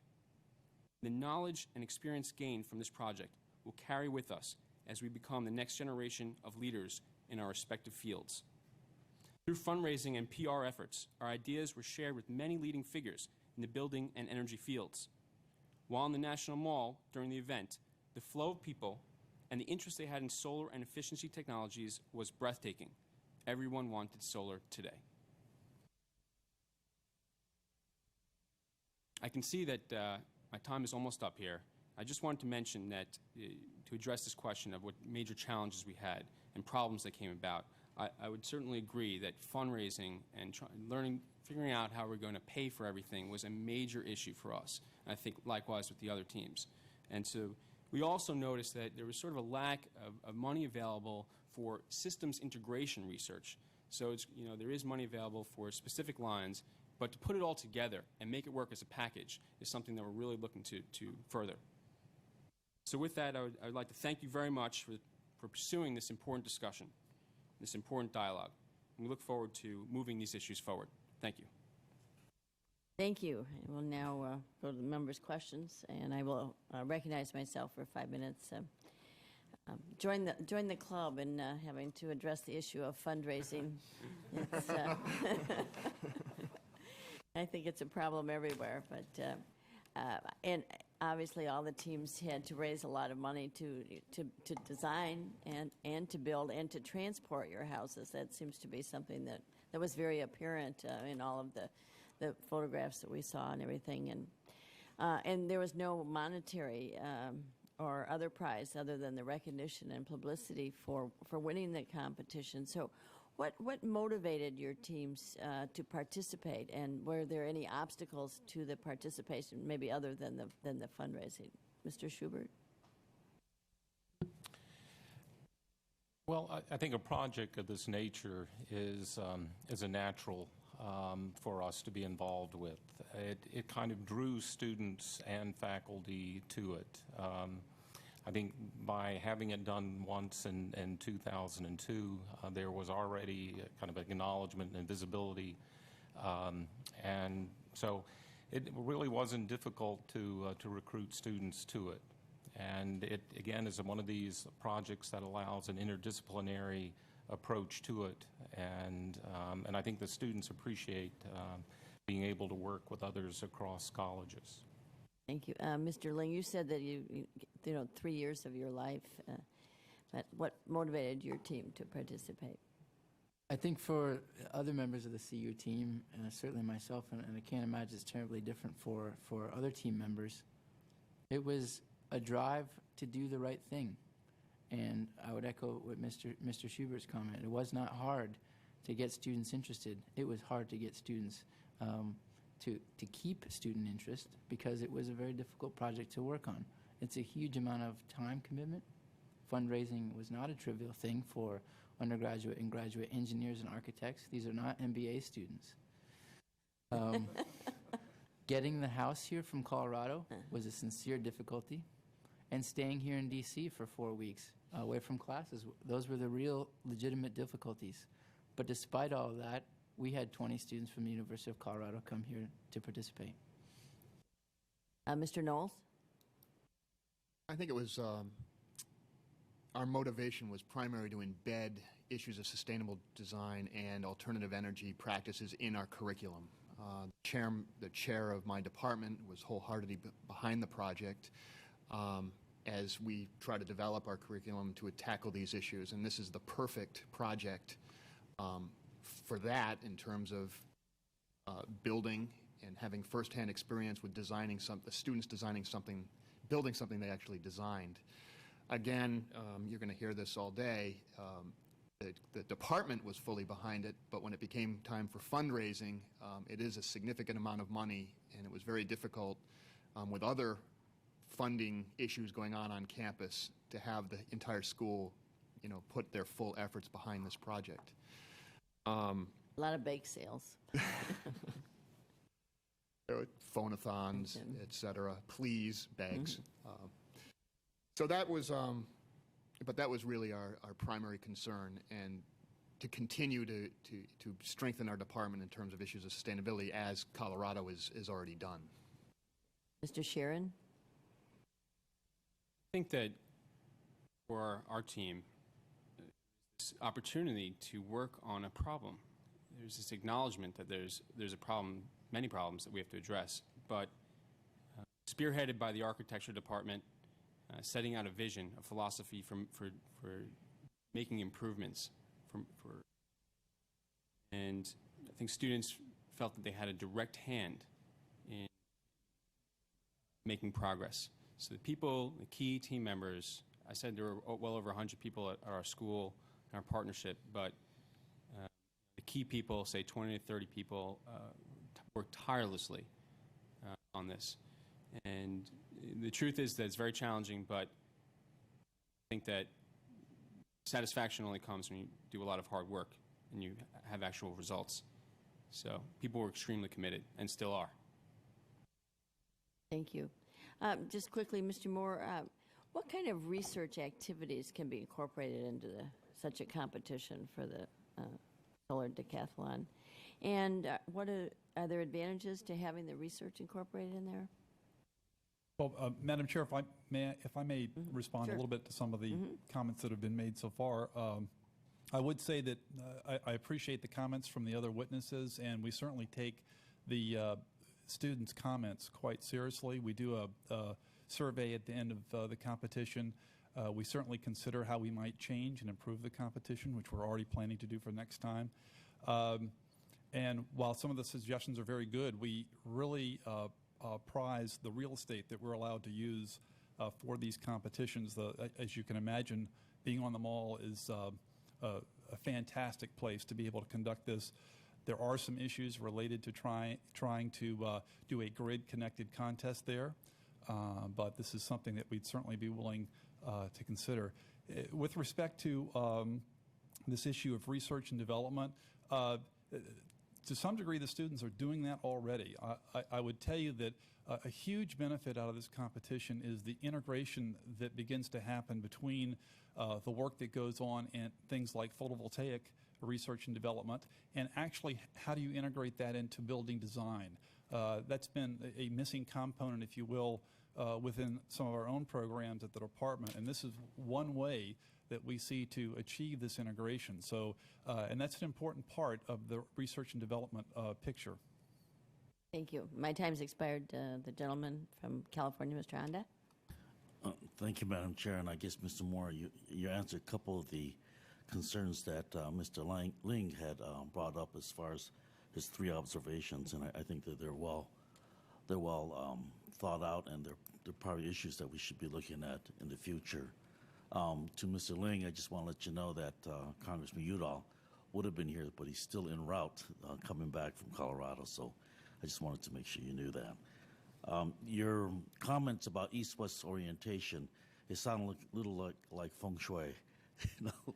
The knowledge and experience gained from this project will carry with us as we become the next generation of leaders in our respective fields. Through fundraising and PR efforts, our ideas were shared with many leading figures in the building and energy fields. While in the National Mall during the event, the flow of people and the interest they had in solar and efficiency technologies was breathtaking. Everyone wanted solar today. I can see that my time is almost up here. I just wanted to mention that to address this question of what major challenges we had and problems that came about, I would certainly agree that fundraising and figuring out how we're going to pay for everything was a major issue for us. And I think likewise with the other teams. And so we also noticed that there was sort of a lack of money available for systems integration research. So it's, there is money available for specific lines, but to put it all together and make it work as a package is something that we're really looking to further. So with that, I would like to thank you very much for pursuing this important discussion, this important dialogue. And we look forward to moving these issues forward. Thank you. Thank you. We'll now go to the members' questions, and I will recognize myself for 5 minutes. Join the club in having to address the issue of fundraising. It's, I think it's a problem everywhere, but and obviously all the teams had to raise a lot of money to design and to build and to transport your houses. That seems to be something that was very apparent in all of the photographs that we saw and everything. And there was no monetary or other prize other than the recognition and publicity for winning the competition. So What motivated your teams to participate, and were there any obstacles to the participation, maybe other than the fundraising? Mr. Schubert? Well, I think a project of this nature is a natural for us to be involved with. It kind of drew students and faculty to it. I think by having it done once in 2002, there was already kind of acknowledgement and visibility, and so it really wasn't difficult to recruit students to it. And it, again, is one of these projects that allows an interdisciplinary approach to it, and I think the students appreciate being able to work with others across colleges. Thank you. Mr. Ling, you said that you 3 years of your life, but what motivated your team to participate? I think for other members of the CU team, certainly myself, and I can't imagine it's terribly different for other team members, it was a drive to do the right thing. And I would echo what Mr. Schubert's comment. It was not hard to get students interested. It was hard to get students to keep student interest, because it was a very difficult project to work on. It's a huge amount of time commitment. Fundraising was not a trivial thing for undergraduate and graduate engineers and architects. These are not MBA students. Getting the house here from Colorado was a sincere difficulty, and staying here in D.C. for 4 weeks away from classes, those were the real legitimate difficulties. But despite all of that, we had 20 students from the University of Colorado come here to participate. Mr. Knowles? I think it was our motivation was primarily to embed issues of sustainable design and alternative energy practices in our curriculum. The chair of my department was wholeheartedly behind the project as we try to develop our curriculum to tackle these issues. And this is the perfect project for that, in terms of building and having firsthand experience with designing the students designing something, building something they actually designed. Again, you're going to hear this all day. The department was fully behind it, but when it became time for fundraising, it is a significant amount of money, and it was very difficult with other funding issues going on campus to have the entire school, put their full efforts behind this project. A lot of bake sales. Phonathons, et cetera, please, bags. So that was, but that was really our primary concern, and to continue to strengthen our department in terms of issues of sustainability, as Colorado is already done. Mr. Sharon? I think that for our team, this opportunity to work on a problem. There's this acknowledgement that there's a problem, many problems that we have to address, but spearheaded by the architecture department, setting out a vision, a philosophy for making improvements, and I think students felt that they had a direct hand in making progress. So the people, the key team members, I said there were well over 100 people at our school in our partnership, but the key people, say 20 to 30 people, worked tirelessly on this. And the truth is that it's very challenging, but I think that satisfaction only comes when you do a lot of hard work and you have actual results. So people were extremely committed and still are. Thank you. Just quickly, Mr. Moore, what kind of research activities can be incorporated into such a competition for the Solar Decathlon? And are there advantages to having the research incorporated in there? Well, Madam Chair, if I may respond a little bit to some of the comments that have been made so far. I would say that I appreciate the comments from the other witnesses, and we certainly take the students' comments quite seriously. We do a survey at the end of the competition. We certainly consider how we might change and improve the competition, which we're already planning to do for next time. And while some of the suggestions are very good, we really prize the real estate that we're allowed to use for these competitions. As you can imagine, being on the mall is a fantastic place to be able to conduct this. There are some issues related to trying to do a grid-connected contest there, but this is something that we'd certainly be willing to consider. With respect to this issue of research and development, to some degree the students are doing that already. I would tell you that a huge benefit out of this competition is the integration that begins to happen between the work that goes on in things like photovoltaic research and development, and actually how do you integrate that into building design. That's been a missing component, if you will, within some of our own programs at the department, and this is one way that we see to achieve this integration. So, and that's an important part of the research and development picture. Thank you. My time's expired. The gentleman from California, Mr. Honda. Thank you, Madam Chair. And I guess, Mr. Moore, you answered a couple of the concerns that Mr. Ling had brought up as far as his three observations, and I think that they're well thought out, and they're probably issues that we should be looking at in the future. To Mr. Ling, I just want to let you know that Congressman Udall would have been here, but he's still en route coming back from Colorado, so I just wanted to make sure you knew that. Your comments about east-west orientation, it sounded a little like feng shui, you know?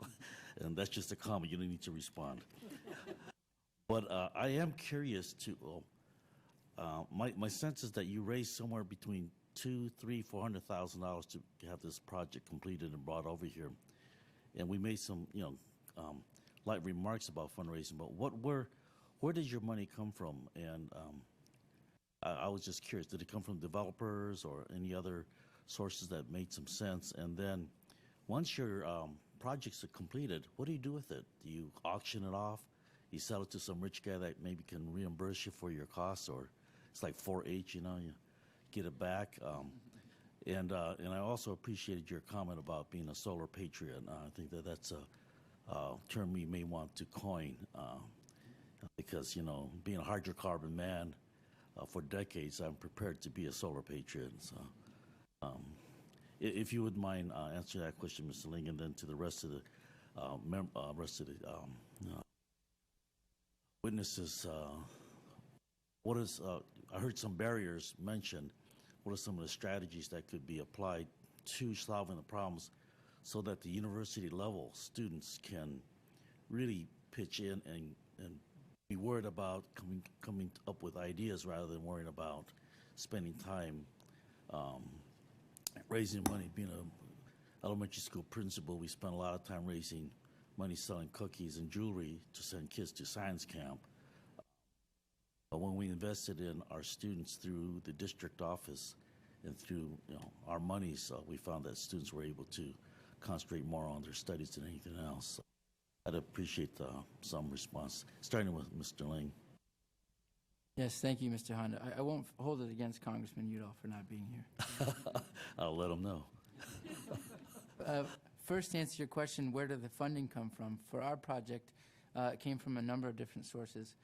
And that's just a comment. You don't need to respond. But I am curious to, my sense is that you raised somewhere between $200,000, $400,000 to have this project completed and brought over here, and we made some, light remarks about fundraising. But where does your money come from? And I was just curious, did it come from developers or any other sources that made some sense? And then once your projects are completed, what do you do with it? Do you auction it off? You sell it to some rich guy that maybe can reimburse you for your costs, or it's like 4-H, you get it back. And I also appreciated your comment about being a solar patriot. I think that that's a term we may want to coin because, being a hydrocarbon man for decades, I'm prepared to be a solar patriot. So, if you would mind answering that question, Mr. Ling, and then to the rest of the witnesses, I heard some barriers mentioned. What are some of the strategies that could be applied to solving the problems so that the university level students can really pitch in and be worried about coming up with ideas rather than worrying about spending time raising money? Being an elementary school principal, we spent a lot of time raising money selling cookies and jewelry to send kids to science camp. But when we invested in our students through the district office and through our monies, we found that students were able to concentrate more on their studies than anything else. So I'd appreciate some response, starting with Mr. Ling. Yes, thank you, Mr. Honda. I won't hold it against Congressman Udall for not being here. I'll let him know. First, to answer your question, where did the funding come from? For our project, it came from a number of different sources.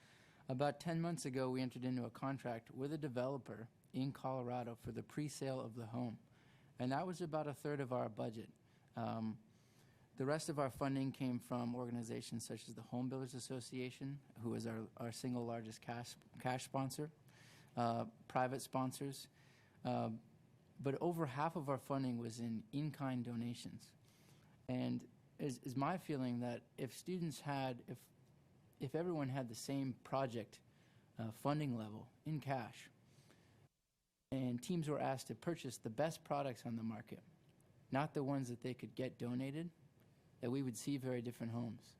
About 10 months ago, we entered into a contract with a developer in Colorado for the pre-sale of the home, and that was about a third of our budget. The rest of our funding came from organizations such as the Home Builders Association, who is our single largest cash sponsor, private sponsors, but over half of our funding was in-kind donations. And is my feeling that if students had, if everyone had the same project funding level in cash, and teams were asked to purchase the best products on the market, not the ones that they could get donated, that we would see very different homes.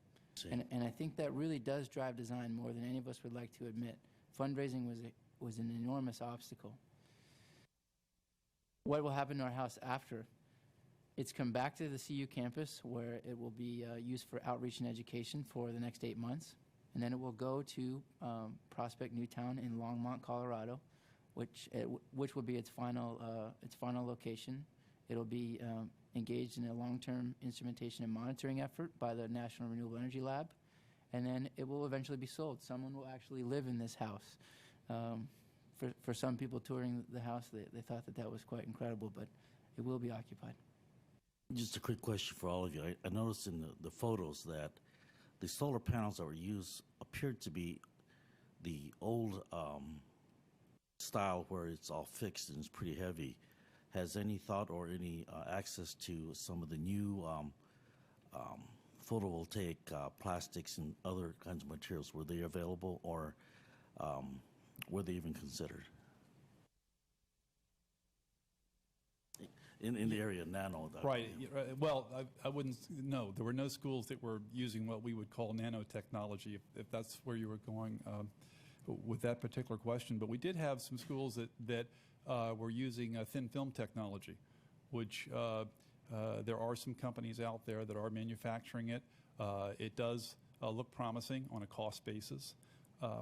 And I think that really does drive design more than any of us would like to admit. Fundraising was an enormous obstacle. What will happen to our house after? It's come back to the CU campus, where it will be used for outreach and education for the next 8 months. And then it will go to Prospect Newtown in Longmont, Colorado, which will be its final location. It'll be engaged in a long-term instrumentation and monitoring effort by the National Renewable Energy Lab, and then it will eventually be sold. Someone will actually live in this house. For some people touring the house, they thought that was quite incredible, but it will be occupied. Just a quick question for all of you. I noticed in the photos that the solar panels that were used appeared to be the old style where it's all fixed and it's pretty heavy. Has any thought or any access to some of the new photovoltaic plastics and other kinds of materials? Were they available, or were they even considered? In the area of nano. Right. Well, I wouldn't, no, there were no schools that were using what we would call nanotechnology, if that's where you were going with that particular question. But we did have some schools that were using thin film technology, which there are some companies out there that are manufacturing it. It does look promising on a cost basis.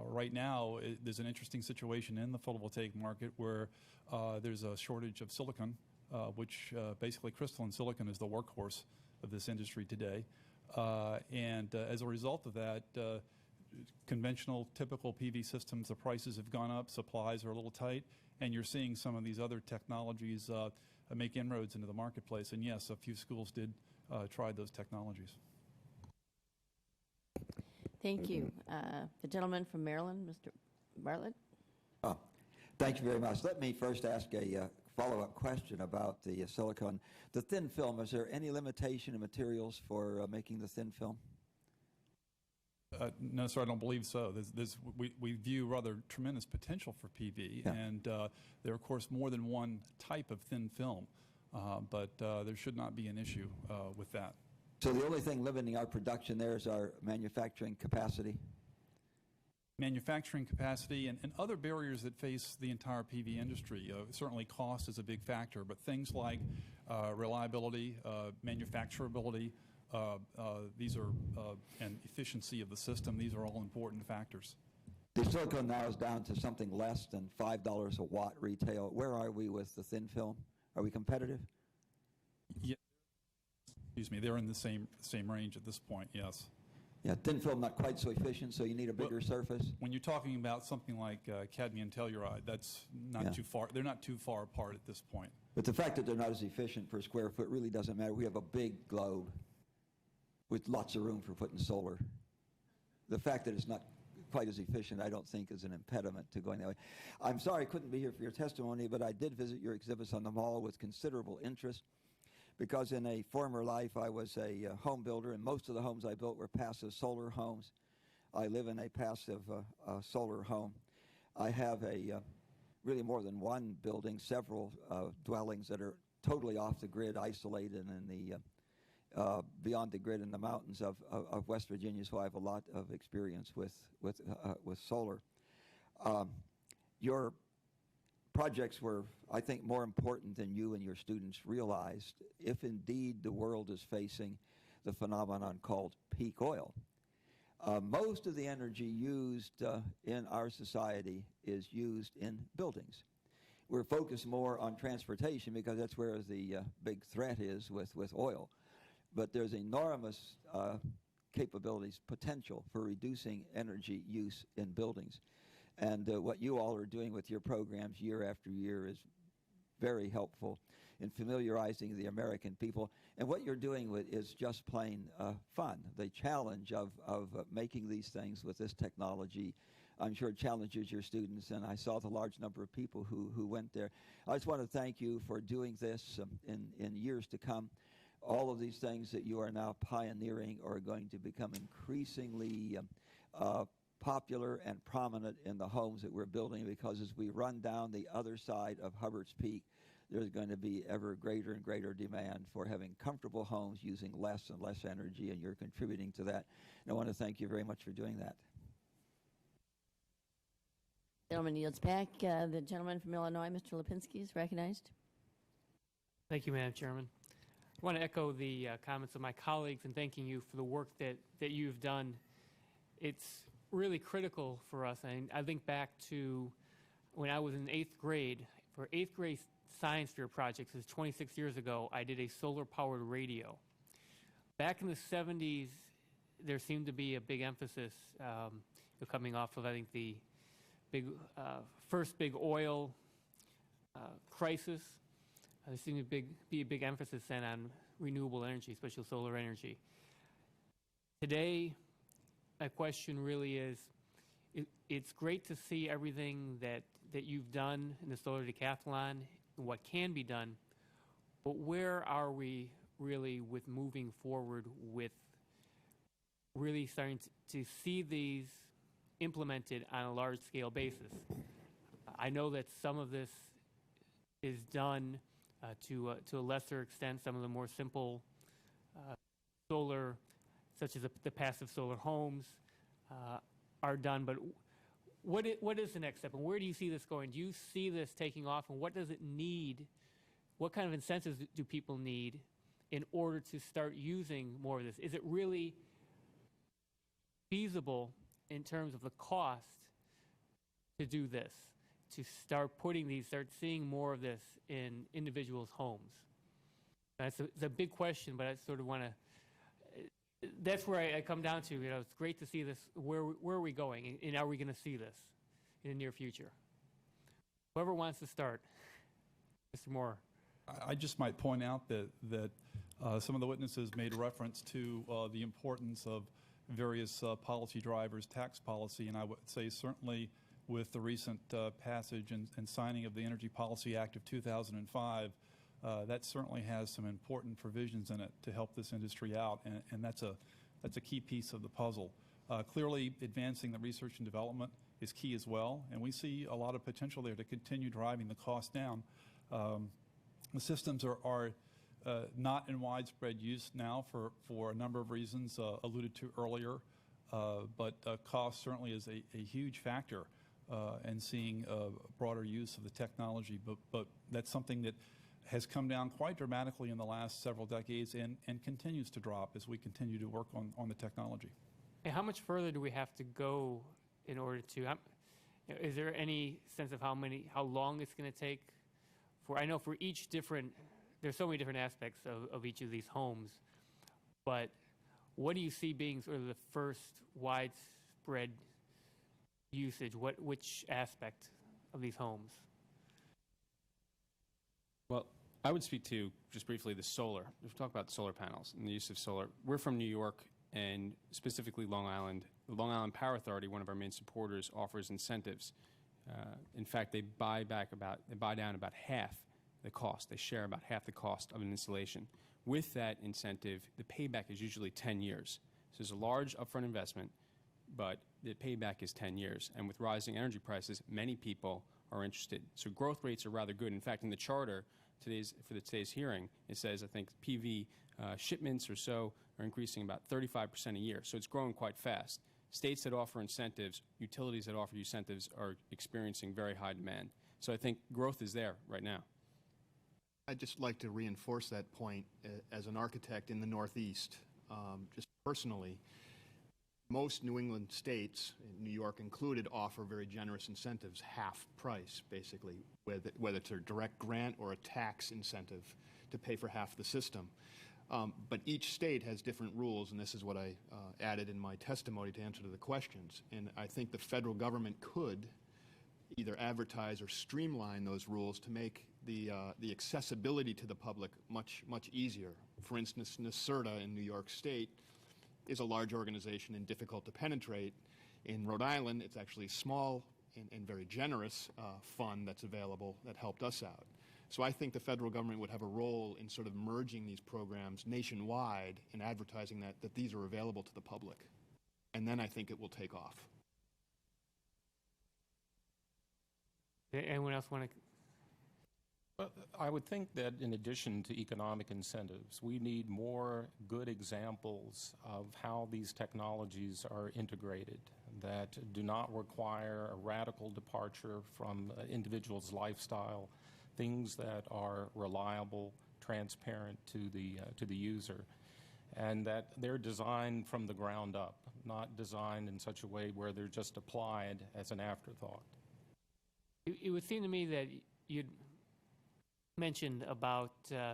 Right now, there's an interesting situation in the photovoltaic market where there's a shortage of silicon, which basically crystalline silicon is the workhorse of this industry today. And as a result of that, conventional, typical PV systems, the prices have gone up, supplies are a little tight, and you're seeing some of these other technologies make inroads into the marketplace. And yes, a few schools did try those technologies. Thank you. The gentleman from Maryland, Mr. Bartlett. Oh, thank you very much. Let me first ask a follow-up question about the silicon. The thin film, is there any limitation in materials for making the thin film? No, sir, I don't believe so. We view rather tremendous potential for PV, and there are, of course, more than one type of thin film, but there should not be an issue with that. So the only thing limiting our production there is our manufacturing capacity? Manufacturing capacity and other barriers that face the entire PV industry. Certainly cost is a big factor, but things like reliability, manufacturability, these are, and efficiency of the system, these are all important factors. The silicon now is down to something less than $5 a watt retail. Where are we with the thin film? Are we competitive? Yeah. Excuse me, they're in the same range at this point, yes. Yeah, thin film not quite so efficient, so you need a bigger surface. When you're talking about something like cadmium telluride, that's not too far. They're not too far apart at this point. But the fact that they're not as efficient per square foot really doesn't matter. We have a big globe with lots of room for putting solar. The fact that it's not quite as efficient, I don't think, is an impediment to going that way. I'm sorry I couldn't be here for your testimony, but I did visit your exhibits on the mall with considerable interest, because in a former life I was a home builder, and most of the homes I built were passive solar homes. I live in a passive solar home. I have really more than one building, several dwellings that are totally off the grid, isolated in the beyond the grid in the mountains of West Virginia, so I have a lot of experience with solar. Your projects were, I think, more important than you and your students realized, if indeed the world is facing the phenomenon called peak oil. Most of the energy used in our society is used in buildings. We're focused more on transportation because that's where the big threat is with oil. But there's enormous capabilities, potential for reducing energy use in buildings. And what you all are doing with your programs year after year is very helpful in familiarizing the American people. And what you're doing is just plain fun. The challenge of making these things with this technology, I'm sure, challenges your students, and I saw the large number of people who went there. I just want to thank you for doing this in years to come. All of these things that you are now pioneering are going to become increasingly popular and prominent in the homes that we're building, because as we run down the other side of Hubbard's Peak, there's going to be ever greater and greater demand for having comfortable homes using less and less energy, and you're contributing to that. And I want to thank you very much for doing that. Gentleman yields back. The gentleman from Illinois, Mr. Lipinski, is recognized. Thank you, Madam Chairman. I want to echo the comments of my colleagues in thanking you for the work that you've done. It's really critical for us. I think back to when I was in 8th grade. For 8th grade science fair projects, this is 26 years ago, I did a solar-powered radio. Back in the 70s, there seemed to be a big emphasis coming off of, I think, the first big oil crisis. There seemed to be a big emphasis then on renewable energy, especially solar energy. Today, my question really is, it's great to see everything that you've done in the Solar Decathlon and what can be done, but where are we really with moving forward with really starting to see these implemented on a large-scale basis? I know that some of this is done to a lesser extent. Some of the more simple solar, such as the passive solar homes, are done. But what is the next step, and where do you see this going? Do you see this taking off, and what does it need? What kind of incentives do people need in order to start using more of this? Is it really feasible in terms of the cost to do this, to start seeing more of this in individuals' homes? It's a big question, but I sort of want to, that's where I come down to, it's great to see this. Where are we going, and are we going to see this in the near future? Whoever wants to start. Mr. Moore. I just might point out that some of the witnesses made reference to the importance of various policy drivers, tax policy, and I would say certainly with the recent passage and signing of the Energy Policy Act of 2005, that certainly has some important provisions in it to help this industry out, and that's a key piece of the puzzle. Clearly, advancing the research and development is key as well, and we see a lot of potential there to continue driving the cost down. The systems are not in widespread use now for a number of reasons alluded to earlier, but cost certainly is a huge factor in seeing broader use of the technology. But that's something that has come down quite dramatically in the last several decades and continues to drop as we continue to work on the technology. And how much further do we have to go in order to? Is there any sense of how long it's going to take? I know for each different, there's so many different aspects of each of these homes, but what do you see being sort of the first widespread usage? Which aspect of these homes? Well, I would speak to, just briefly, the solar. If we talk about solar panels and the use of solar, we're from New York, and specifically Long Island. The Long Island Power Authority, one of our main supporters, offers incentives. In fact, they buy down about half the cost. They share about half the cost of an installation. With that incentive, the payback is usually 10 years. So there's a large upfront investment, but the payback is 10 years. And with rising energy prices, many people are interested. So growth rates are rather good. In fact, in the charter for today's hearing, it says, I think, PV shipments or so are increasing about 35% a year. So it's growing quite fast. States that offer incentives, utilities that offer incentives are experiencing very high demand. So I think growth is there right now. I'd just like to reinforce that point as an architect in the Northeast. Just personally, most New England states, New York included, offer very generous incentives, half price basically, whether it's a direct grant or a tax incentive to pay for half the system. But each state has different rules, and this is what I added in my testimony to answer to the questions. And I think the federal government could either advertise or streamline those rules to make the accessibility to the public much easier. For instance, NYSERDA in New York State is a large organization and difficult to penetrate. In Rhode Island, it's actually a small and very generous fund that's available that helped us out. So I think the federal government would have a role in sort of merging these programs nationwide and advertising that these are available to the public. And then I think it will take off. Anyone else want to? Well, I would think that in addition to economic incentives, we need more good examples of how these technologies are integrated that do not require a radical departure from an individual's lifestyle, things that are reliable, transparent to the user, and that they're designed from the ground up, not designed in such a way where they're just applied as an afterthought. It would seem to me that you'd mentioned about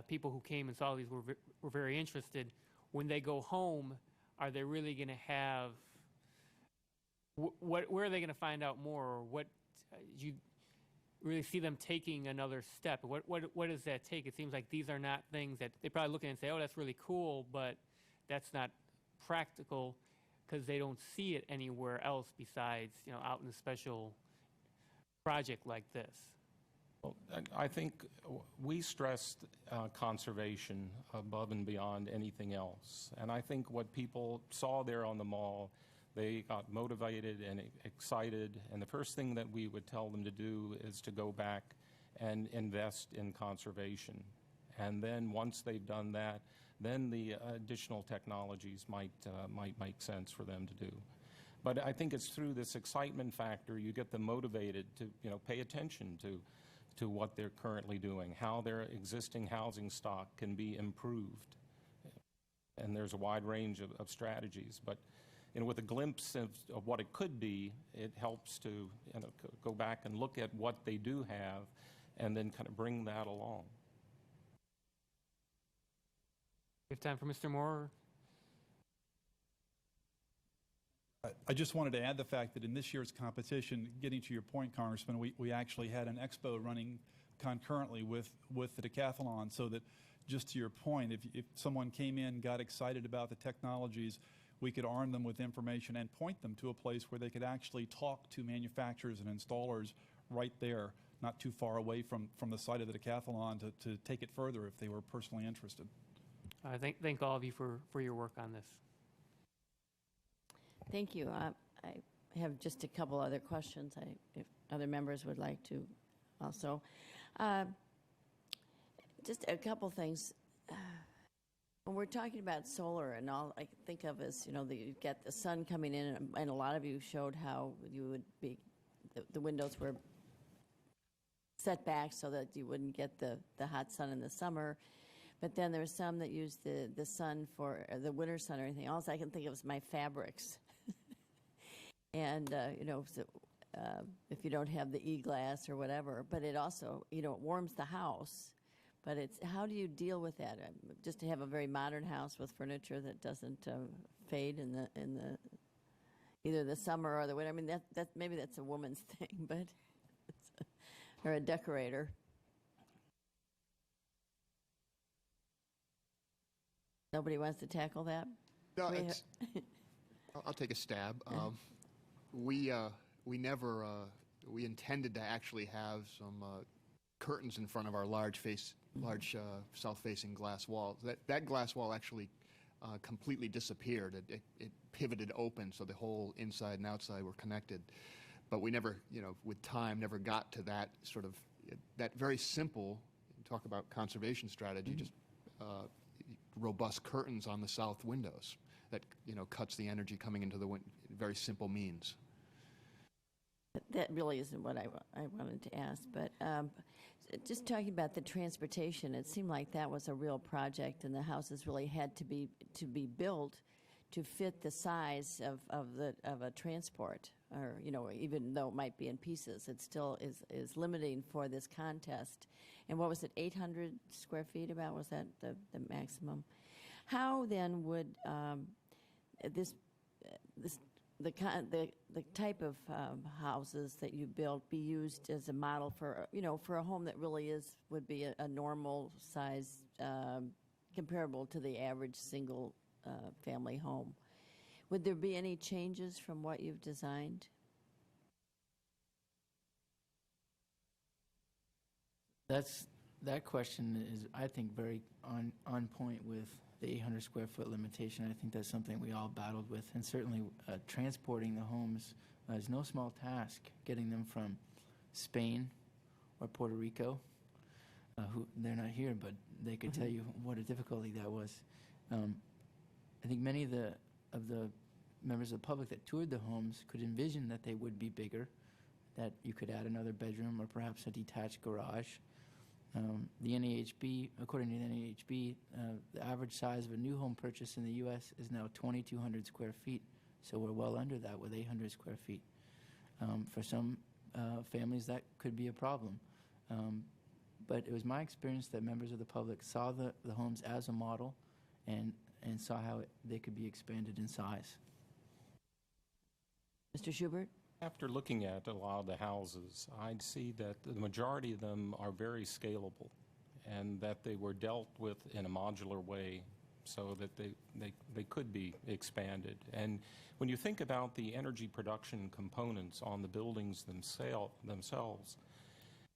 people who came and saw these were very interested. When they go home, are they really going to have where are they going to find out more, or what you really see them taking another step? What does that take? It seems like these are not things that they probably look at and say, oh, that's really cool, but that's not practical. because they don't see it anywhere else besides, out in a special project like this? Well, I think we stressed conservation above and beyond anything else. And I think what people saw there on the mall, they got motivated and excited. And the first thing that we would tell them to do is to go back and invest in conservation. And then once they've done that, then the additional technologies might make sense for them to do. But I think it's through this excitement factor you get them motivated to pay attention to what they're currently doing, how their existing housing stock can be improved. And there's a wide range of strategies. But with a glimpse of what it could be, it helps to go back and look at what they do have and then kind of bring that along. We have time for Mr. Moore. I just wanted to add the fact that in this year's competition, getting to your point, Congressman, we actually had an expo running concurrently with the Decathlon, so that, just to your point, if someone came in, got excited about the technologies, we could arm them with information and point them to a place where they could actually talk to manufacturers and installers right there, not too far away from the site of the Decathlon, to take it further if they were personally interested. Thank all of you for your work on this. Thank you. I have just a couple other questions, if other members would like to also. Just a couple things. When we're talking about solar, and all I think of is, you get the sun coming in, and a lot of you showed how you would be, the windows were set back so that you wouldn't get the hot sun in the summer. But then there are some that use the sun for the winter sun or anything else. I can think of as my fabrics. And, if you don't have the e-glass or whatever, but it also, it warms the house. But how do you deal with that? Just to have a very modern house with furniture that doesn't fade in the either the summer or the winter. I mean, maybe that's a woman's thing, but or a decorator. Nobody wants to tackle that? No, I'll take a stab. We intended to actually have some curtains in front of our large south-facing glass wall. That glass wall actually completely disappeared. It pivoted open, so the whole inside and outside were connected. But we never, with time, never got to that sort of that very simple. Talk about conservation strategy. Just robust curtains on the south windows that cuts the energy coming into the very simple means. That really isn't what I wanted to ask, but just talking about the transportation, it seemed like that was a real project, and the houses really had to be built to fit the size of a transport, or even though it might be in pieces, it still is limiting for this contest. And what was it, 800 square feet? About was that the maximum? How then would the type of houses that you built be used as a model for for a home that really would be a normal size, comparable to the average single family home? Would there be any changes from what you've designed? That question is, I think, very on point with the 800 square foot limitation. I think that's something we all battled with, and certainly transporting the homes is no small task. Getting them from Spain or Puerto Rico, they're not here, but they could tell you what a difficulty that was. I think many of the members of the public that toured the homes could envision that they would be bigger, that you could add another bedroom or perhaps a detached garage. The NAHB, according to the NAHB, the average size of a new home purchase in the U.S. is now 2,200 square feet, so we're well under that with 800 square feet. For some families, that could be a problem. But it was my experience that members of the public saw the homes as a model and saw how they could be expanded in size. Mr. Schubert? After looking at a lot of the houses, I'd see that the majority of them are very scalable and that they were dealt with in a modular way so that they could be expanded. And when you think about the energy production components on the buildings themselves,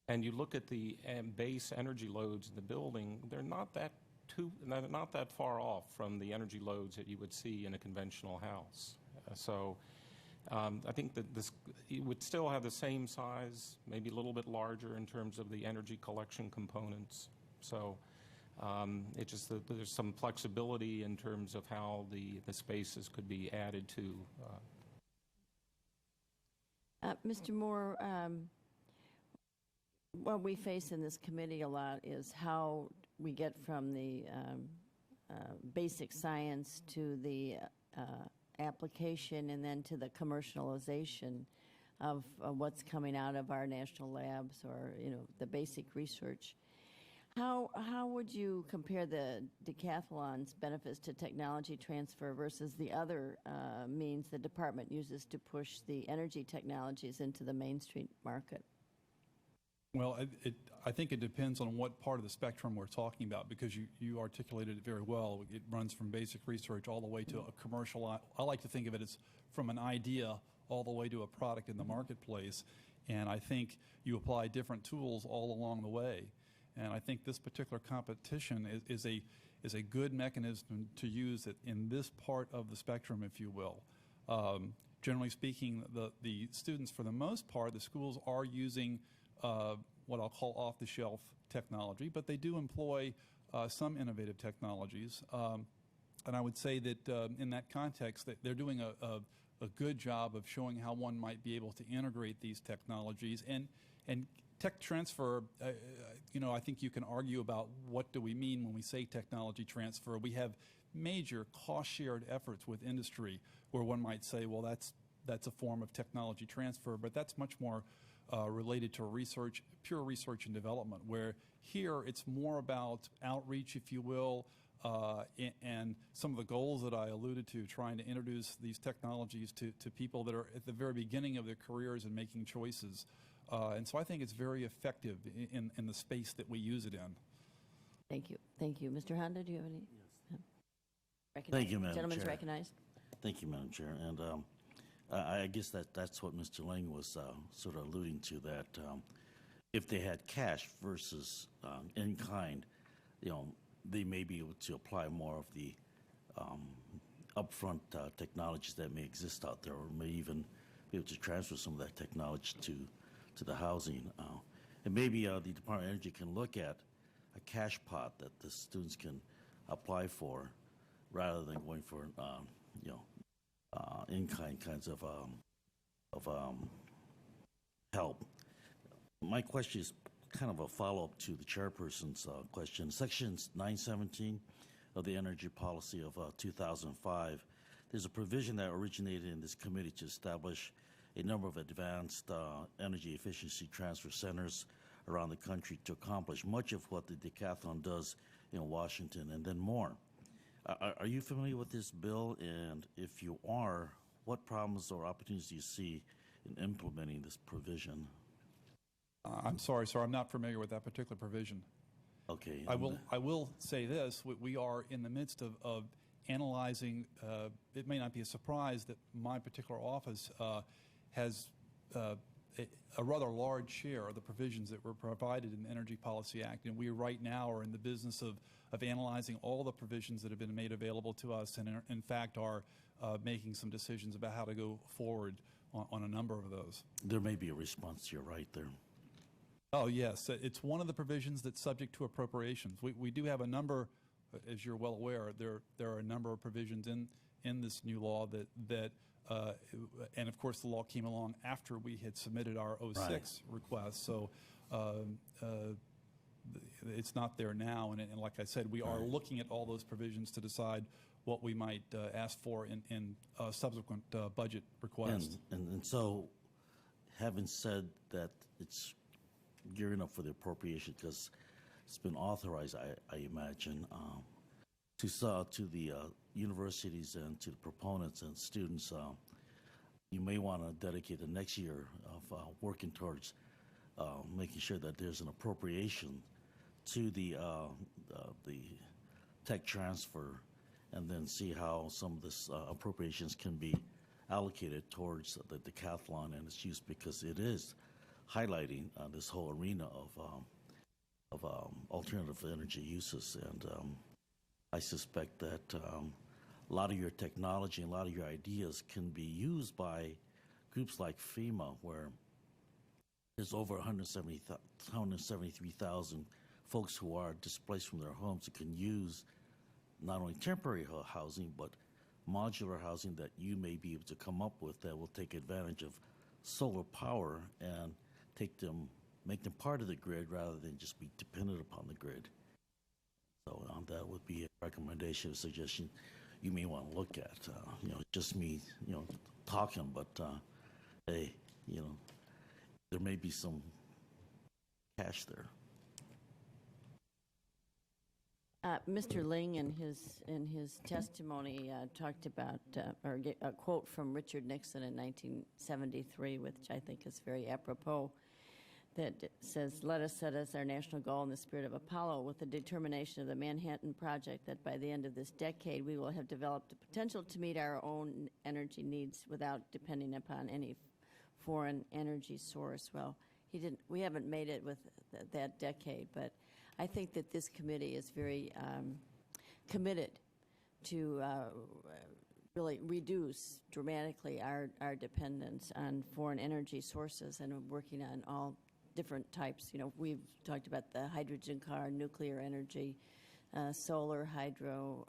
and you look at the base energy loads in the building, they're not that far off from the energy loads that you would see in a conventional house. I think that it would still have the same size, maybe a little bit larger in terms of the energy collection components. So it's just that there's some flexibility in terms of how the spaces could be added to. Mr. Moore, what we face in this committee a lot is how we get from the basic science to the application and then to the commercialization of what's coming out of our national labs, or the basic research. How would you compare the Decathlon's benefits to technology transfer versus the other means the department uses to push the energy technologies into the mainstream market? Well, I think it depends on what part of the spectrum we're talking about, because you articulated it very well. It runs from basic research all the way to a commercial. I like to think of it as from an idea all the way to a product in the marketplace. And I think you apply different tools all along the way. And I think this particular competition is a good mechanism to use it in this part of the spectrum, if you will. Generally speaking, the students, for the most part, the schools are using what I'll call off-the-shelf technology, but they do employ some innovative technologies. And I would say that in that context, that they're doing a good job of showing how one might be able to integrate these technologies. And tech transfer, I think you can argue about what do we mean when we say technology transfer. We have major cost-shared efforts with industry where one might say, well, that's a form of technology transfer, but that's much more related to pure research and development, where here it's more about outreach, if you will, and some of the goals that I alluded to, trying to introduce these technologies to people that are at the very beginning of their careers and making choices. And so I think it's very effective in the space that we use it in. Thank you. Thank you. Mr. Honda, do you have any? Yes. Thank you, Madam Gentleman's Chair. recognized. Thank you, Madam Chair. And I guess that's what Mr. Lang was sort of alluding to, that if they had cash versus in kind, they may be able to apply more of the upfront technologies that may exist out there, or may even be able to transfer some of that technology to the housing. And maybe the Department of Energy can look at a cash pot that the students can apply for, rather than going for in-kind kinds of help. My question is kind of a follow-up to the chairperson's question. Section 917 of the Energy Policy of 2005, there's a provision that originated in this committee to establish a number of advanced energy efficiency transfer centers around the country to accomplish much of what the Decathlon does in Washington, and then more. Are you familiar with this bill? And if you are, what problems or opportunities do you see in implementing this provision? I'm sorry, sir, I'm not familiar with that particular provision. Okay. I will say this: we are in the midst of analyzing. It may not be a surprise that my particular office has a rather large share of the provisions that were provided in the Energy Policy Act, and we right now are in the business of analyzing all the provisions that have been made available to us, and in fact are making some decisions about how to go forward on a number of those. There may be a response to your right there. Oh, yes. It's one of the provisions that's subject to appropriations. We do have a number, as you're well aware, there are a number of provisions in this new law that and of course the law came along after we had submitted our 06 request. So it's not there now. And like I said, we are looking at all those provisions to decide what we might ask for in subsequent budget requests. And so, having said that, it's gearing up for the appropriation because it's been authorized, I imagine, to the universities and to the proponents and students. You may want to dedicate the next year of working towards making sure that there's an appropriation to the tech transfer and then see how some of this appropriations can be allocated towards the decathlon and its use, because it is highlighting this whole arena of alternative energy uses. And I suspect that a lot of your technology and a lot of your ideas can be used by groups like FEMA, where there's over 173,000 folks who are displaced from their homes who can use not only temporary housing, but modular housing that you may be able to come up with that will take advantage of solar power and make them part of the grid rather than just be dependent upon the grid. So that would be a recommendation, a suggestion you may want to look at. Just me, talking, but hey, there may be some cash there. Mr. Ling, in his testimony, talked about a quote from Richard Nixon in 1973, which I think is very apropos, that says, "Let us set as our national goal in the spirit of Apollo, with the determination of the Manhattan Project, that by the end of this decade we will have developed the potential to meet our own energy needs without depending upon any foreign energy source." Well, we haven't made it with that decade, but I think that this committee is very committed to really reduce dramatically our dependence on foreign energy sources, and working on all different types. We've talked about the hydrogen car, nuclear energy, solar, hydro,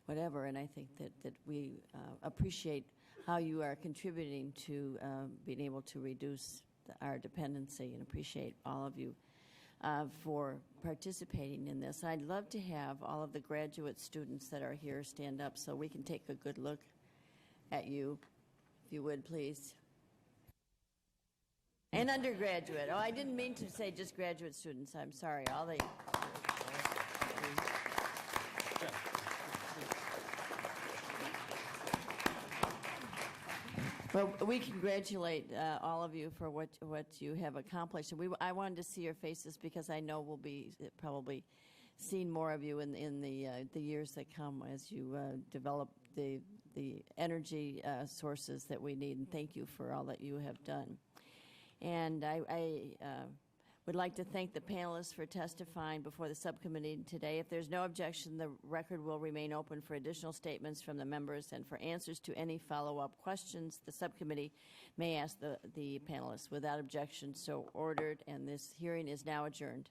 whatever, and I think that we appreciate how you are contributing to being able to reduce our dependency, and appreciate all of you for participating in this. I'd love to have all of the graduate students that are here stand up so we can take a good look at you, if you would, please. And undergraduate. Oh, I didn't mean to say just graduate students. I'm sorry. All the... Well, we congratulate all of you for what you have accomplished. And I wanted to see your faces because I know we'll be probably seeing more of you in the years that come as you develop the energy sources that we need. And thank you for all that you have done. And I would like to thank the panelists for testifying before the subcommittee today. If there's no objection, the record will remain open for additional statements from the members, and for answers to any follow-up questions the subcommittee may ask the panelists. Without objection, so ordered, and this hearing is now adjourned.